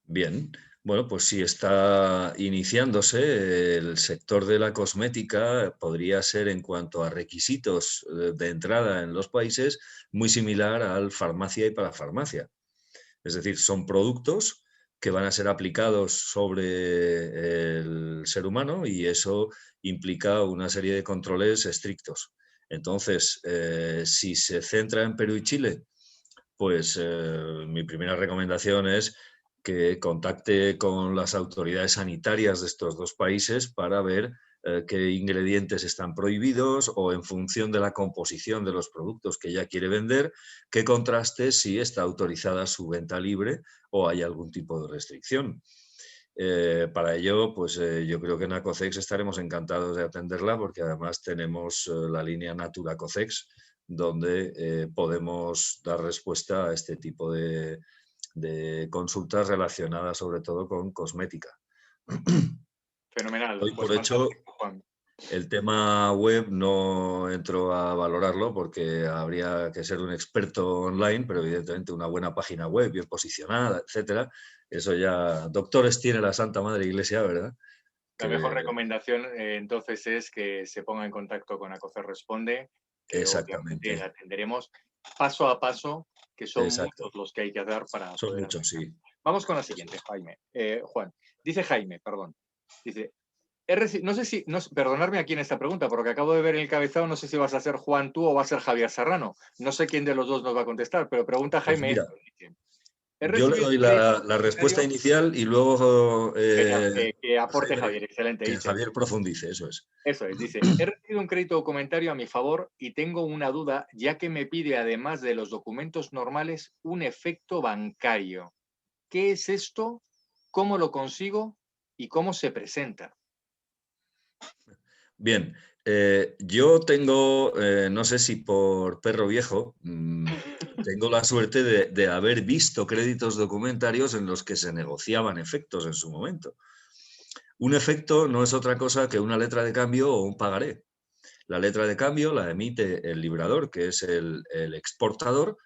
Bien, bueno, pues si está iniciándose el sector de la cosmética, podría ser en cuanto a requisitos de entrada en los países muy similar al farmacia y parafarmacia. Es decir, son productos que van a ser aplicados sobre el ser humano y eso implica una serie de controles estrictos. Entonces, si se centra en Perú y Chile, pues mi primera recomendación es que contacte con las autoridades sanitarias de estos dos países para ver qué ingredientes están prohibidos o en función de la composición de los productos que ella quiere vender, que contraste si está autorizada su venta libre o hay algún tipo de restricción. Para ello, pues yo creo que en Acocex estaremos encantados de atenderla porque además tenemos la línea Natura Acocex donde podemos dar respuesta a este tipo de consultas relacionadas sobre todo con cosmética. Fenomenal. Hoy Pues por hecho, fantástico, Juan. el tema web no entro a valorarlo porque habría que ser un experto online, pero evidentemente una buena página web bien posicionada, etcétera. Eso ya doctores tiene la Santa Madre Iglesia, ¿verdad? La mejor Que, recomendación entonces es que se ponga en contacto con Acocer Responde, que obviamente la exactamente, atenderemos paso a paso, que son exacto. muchos los que hay que dar para Son poder muchos, atender. sí. Vamos con la Eso siguiente, es. Jaime. Juan. Dice Jaime, perdón. Dice, no sé si, perdonadme aquí en esta pregunta, porque acabo de ver el encabezado, no sé si vas a ser Juan tú o va a ser Javier Serrano. No sé quién de los dos nos va a contestar, pero pregunta Pues Jaime mira, esto. He yo le recibido doy un crédito la respuesta hipotecario. inicial y luego Genial, que aporte Jaime, Javier, excelente, que dice. Javier profundice, eso es. Eso es, dice, he recibido un crédito documentario a mi favor y tengo una duda, ya que me pide, además de los documentos normales, un efecto bancario. ¿Qué es esto? ¿Cómo lo consigo? ¿Y cómo se presenta? Bien, Yo tengo, no sé si por perro viejo, tengo la suerte de haber visto créditos documentarios en los que se negociaban efectos en su momento. Un efecto no es otra cosa que una letra de cambio o un pagaré. La letra de cambio la emite el librador, que es el exportador,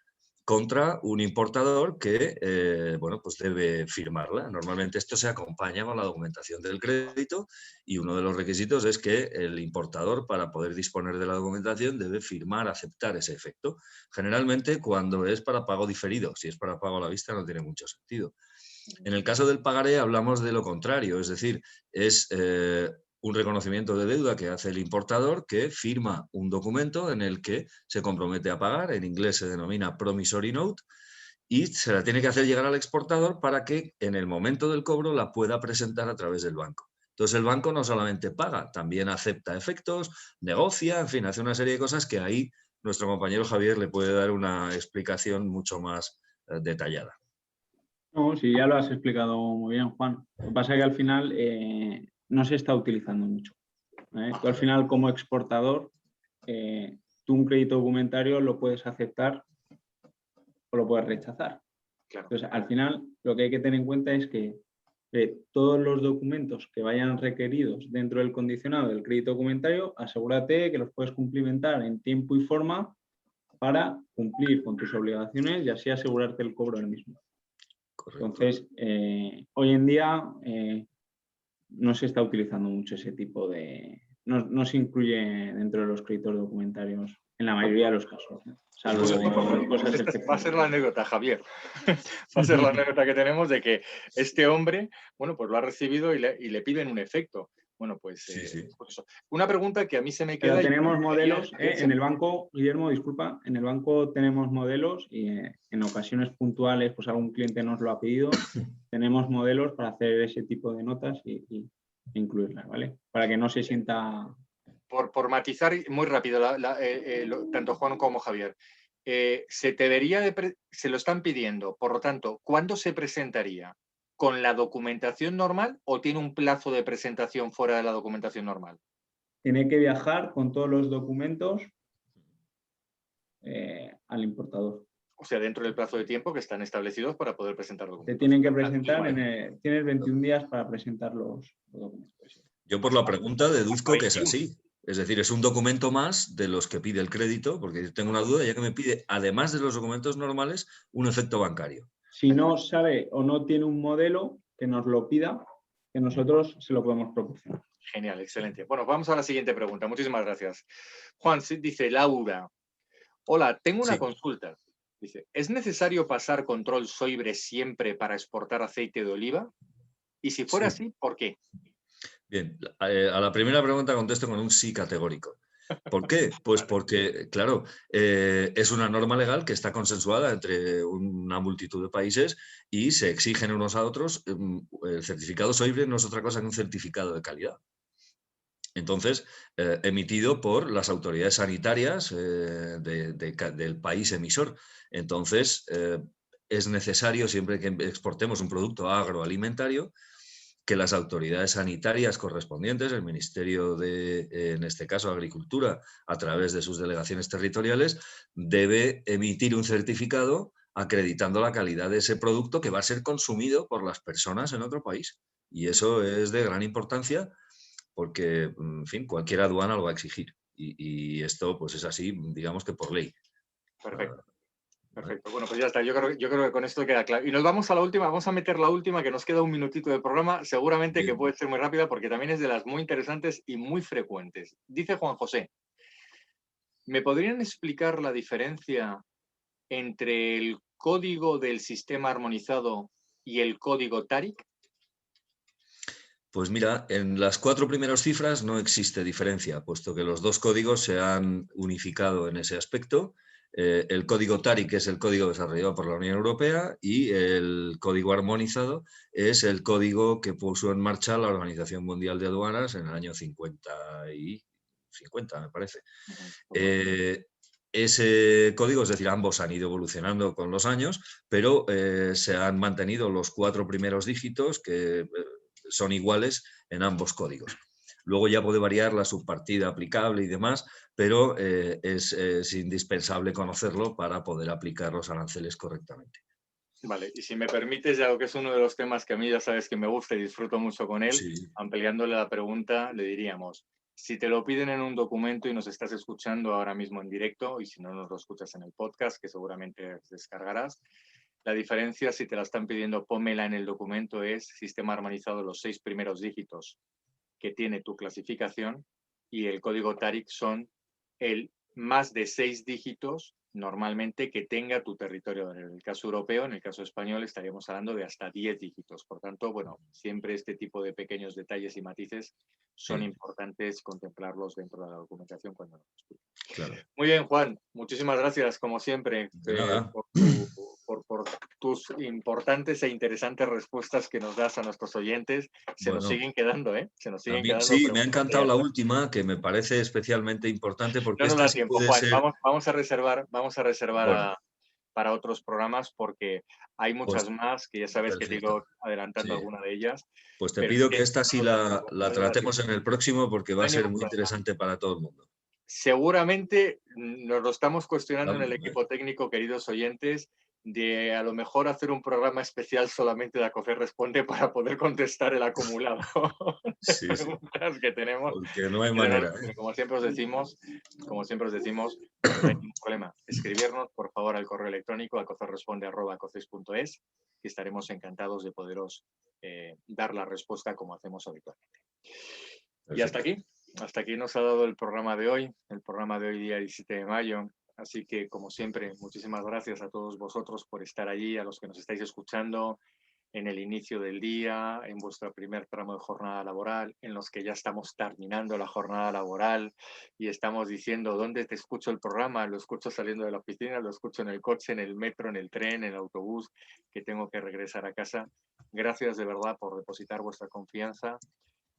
contra un importador que bueno, pues debe firmarla. Normalmente esto se acompaña con la documentación del crédito y uno de los requisitos es que el importador, para poder disponer de la documentación, debe firmar, aceptar ese efecto. Generalmente cuando es para pago diferido, si es para pago a la vista no tiene mucho sentido. En el caso del pagaré hablamos de lo contrario, es decir, es un reconocimiento de deuda que hace el importador, que firma un documento en el que se compromete a pagar, en inglés se denomina promissory note, y se la tiene que hacer llegar al exportador para que en el momento del cobro la pueda presentar a través del banco. Entonces el banco no solamente paga, también acepta efectos, negocia, en fin, hace una serie de cosas que ahí nuestro compañero Javier le puede dar una explicación mucho más detallada. No, sí, ya lo has explicado muy bien, Juan. Lo que pasa es que al final no se está utilizando mucho. Tú al final, como exportador, tú un crédito documentario lo puedes aceptar o lo puedes rechazar. Claro. Entonces, al final, lo que hay que tener en cuenta es que todos los documentos que vayan requeridos dentro del condicionado del crédito documentario, asegúrate que los puedes cumplimentar en tiempo y forma para cumplir con tus obligaciones y así asegurarte el cobro del mismo. Correcto. Entonces, hoy en día no se está utilizando mucho ese tipo de... No se incluye dentro de los créditos documentarios en la mayoría de los casos. Salvo cosas va a ser la anécdota, Javier. Va a ser la anécdota que tenemos de que este hombre, bueno, pues lo ha recibido y le piden un efecto. Bueno, pues, sí. Pues eso. Una pregunta que a mí se me queda... Pero tenemos modelos, en el banco, Guillermo, disculpa, en el banco tenemos modelos y en ocasiones puntuales, pues algún cliente nos lo ha pedido, tenemos modelos para hacer ese tipo de notas y incluirlas, ¿vale? Para que no se sienta... Por matizar muy rápido, tanto Juan como Javier, se lo están pidiendo, por lo tanto, ¿cuándo se presentaría? ¿Con la documentación normal o tiene un plazo de presentación fuera de la documentación normal? Tiene que viajar con todos los documentos al importador. O sea, dentro del plazo de tiempo que están establecidos para poder presentar documentos. Te tienen que presentar, tienes 21 días para presentar los documentos. Yo por la pregunta deduzco que es así. Es decir, es un documento más de los que pide el crédito, porque tengo una duda, ya que me pide, además de los documentos normales, un efecto bancario. Si no sabe o no tiene un modelo, que nos lo pida, que nosotros se lo podemos proporcionar. Genial, excelente. Bueno, vamos a la siguiente pregunta. Muchísimas gracias. Juan, dice Laura. Hola, tengo una consulta. Dice, ¿es necesario pasar control SOIBRE siempre para exportar aceite de oliva? Y si fuera así, ¿por qué? Bien, a la primera pregunta contesto con un sí categórico. ¿Por qué? Pues porque, claro, es una norma legal que está consensuada entre una multitud de países y se exigen unos a otros. El certificado SOIBRE no es otra cosa que un certificado de calidad. Entonces, emitido por las autoridades sanitarias del país emisor. Entonces, es necesario, siempre que exportemos un producto agroalimentario, que las autoridades sanitarias correspondientes, el Ministerio de, en este caso, Agricultura, a través de sus delegaciones territoriales, debe emitir un certificado acreditando la calidad de ese producto que va a ser consumido por las personas en otro país. Y eso es de gran importancia porque, en fin, cualquier aduana lo va a exigir. Y esto, pues es así, digamos que por ley. Perfecto. Perfecto, bueno, pues ya está. Yo creo que con esto queda claro. Y nos vamos a la última, vamos a meter la última, que nos queda un minutito de programa, seguramente que puede ser muy rápida porque también es de las muy interesantes y muy frecuentes. Dice Juan José, ¿me podrían explicar la diferencia entre el código del sistema armonizado y el código TARIC? Pues mira, en las 4 primeras cifras no existe diferencia, puesto que los dos códigos se han unificado en ese aspecto. El código TARIC es el código desarrollado por la Unión Europea y el código armonizado es el código que puso en marcha la Organización Mundial de Aduanas en el año 50, me parece. Ese código, es decir, ambos han ido evolucionando con los años, pero se han mantenido los 4 primeros dígitos que son iguales en ambos códigos. Luego ya puede variar la subpartida aplicable y demás, pero es indispensable conocerlo para poder aplicar los aranceles correctamente. Vale, y si me permites, ya que es uno de los temas que a mí ya sabes que me gusta y disfruto mucho con él, Sí. ampliándole la pregunta, le diríamos, si te lo piden en un documento y nos estás escuchando ahora mismo en directo, y si no nos lo escuchas en el podcast, que seguramente descargarás, la diferencia, si te la están pidiendo, pónmela en el documento, es sistema armonizado, los 6 primeros dígitos que tiene tu clasificación, y el código TARIC son el más de 6 dígitos normalmente que tenga tu territorio. En el caso europeo, en el caso español, estaríamos hablando de hasta 10 dígitos. Por tanto, bueno, siempre este tipo de pequeños detalles y matices son importantes contemplarlos dentro de la documentación cuando nos explique. Claro. Muy bien, Juan, muchísimas gracias, como siempre, De nada. por tus importantes e interesantes respuestas que nos das a nuestros oyentes. Se nos siguen quedando, ¿eh? Se nos siguen quedando Sí, me ha preguntas. encantado la última, que me parece especialmente importante porque No nos esta da sí tiempo, puede Juan. ser... Vamos a reservar Bueno, para otros programas porque hay pues muchas más que ya sabes que te he ido perfecto. adelantando Sí. alguna de ellas. Pues te Pero es pido que que esta sí no nos da tiempo, la no nos da tratemos tiempo. en el próximo porque va No a hay ser ningún muy problema. interesante para todo el mundo. Seguramente nos lo estamos cuestionando en el Vamos, equipo técnico, queridos oyentes, de a lo mejor hacer un programa especial solamente de Acocer Responde para poder contestar el acumulado de sí, preguntas que tenemos. porque no hay Pero, manera. pero como siempre os decimos, no hay ningún problema. Escribirnos, por favor, al correo electrónico acocerresponde@acoces.es, que estaremos encantados de poderos dar la respuesta como hacemos habitualmente. Y hasta aquí nos ha dado el programa de hoy, día 17 de mayo. Así que, como siempre, muchísimas gracias a todos vosotros por estar allí, a los que nos estáis escuchando en el inicio del día, en vuestro primer tramo de jornada laboral, en los que ya estamos terminando la jornada laboral y estamos diciendo, ¿dónde te escucho el programa? Lo escucho saliendo de la oficina, lo escucho en el coche, en el metro, en el tren, en el autobús, que tengo que regresar a casa. Gracias de verdad por depositar vuestra confianza.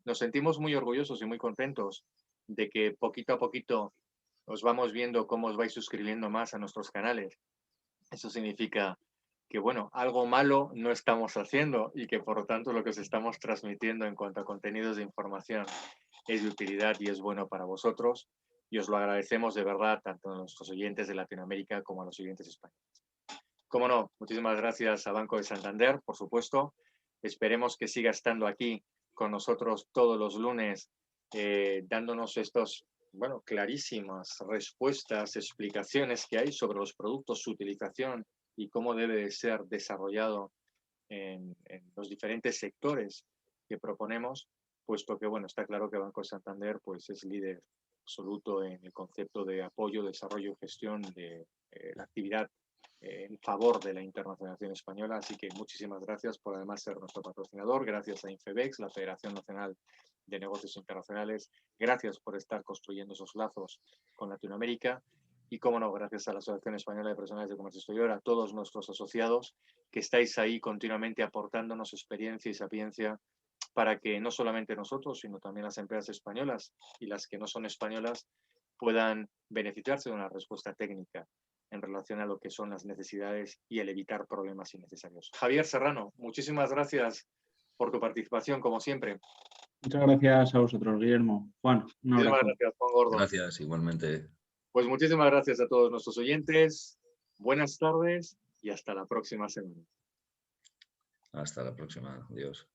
Nos sentimos muy orgullosos y muy contentos de que poquito a poquito os vamos viendo cómo os vais suscribiendo más a nuestros canales. Eso significa que, bueno, algo malo no estamos haciendo y que, por lo tanto, lo que os estamos transmitiendo en cuanto a contenidos de información es de utilidad y es bueno para vosotros. Y os lo agradecemos de verdad tanto a nuestros oyentes de Latinoamérica como a los oyentes españoles. Como no, muchísimas gracias a Banco de Santander, por supuesto. Esperemos que siga estando aquí con nosotros todos los lunes, dándonos estos, bueno, clarísimas respuestas, explicaciones que hay sobre los productos, su utilización y cómo debe de ser desarrollado en los diferentes sectores que proponemos, puesto que, bueno, está claro que Banco de Santander pues, es líder absoluto en el concepto de apoyo, desarrollo y gestión de la actividad en favor de la internacionalización española. Así que muchísimas gracias por además ser nuestro patrocinador. Gracias a Infebex, la Federación Nacional de Negocios Internacionales. Gracias por estar construyendo esos lazos con Latinoamérica. Y, cómo no, gracias a la Asociación Española de Profesionales de Comercio Exterior, a todos nuestros asociados que estáis ahí continuamente aportándonos experiencia y sapiencia para que no solamente nosotros, sino también las empresas españolas y las que no son españolas puedan beneficiarse de una respuesta técnica en relación a lo que son las necesidades y el evitar problemas innecesarios. Javier Serrano, muchísimas gracias por tu participación, como siempre. Muchas gracias a vosotros, Guillermo. Juan, un abrazo. Muchísimas gracias, Juan Gordo. Gracias, igualmente. Pues muchísimas gracias a todos nuestros oyentes. Buenas tardes y hasta la próxima semana. Hasta la próxima. Adiós.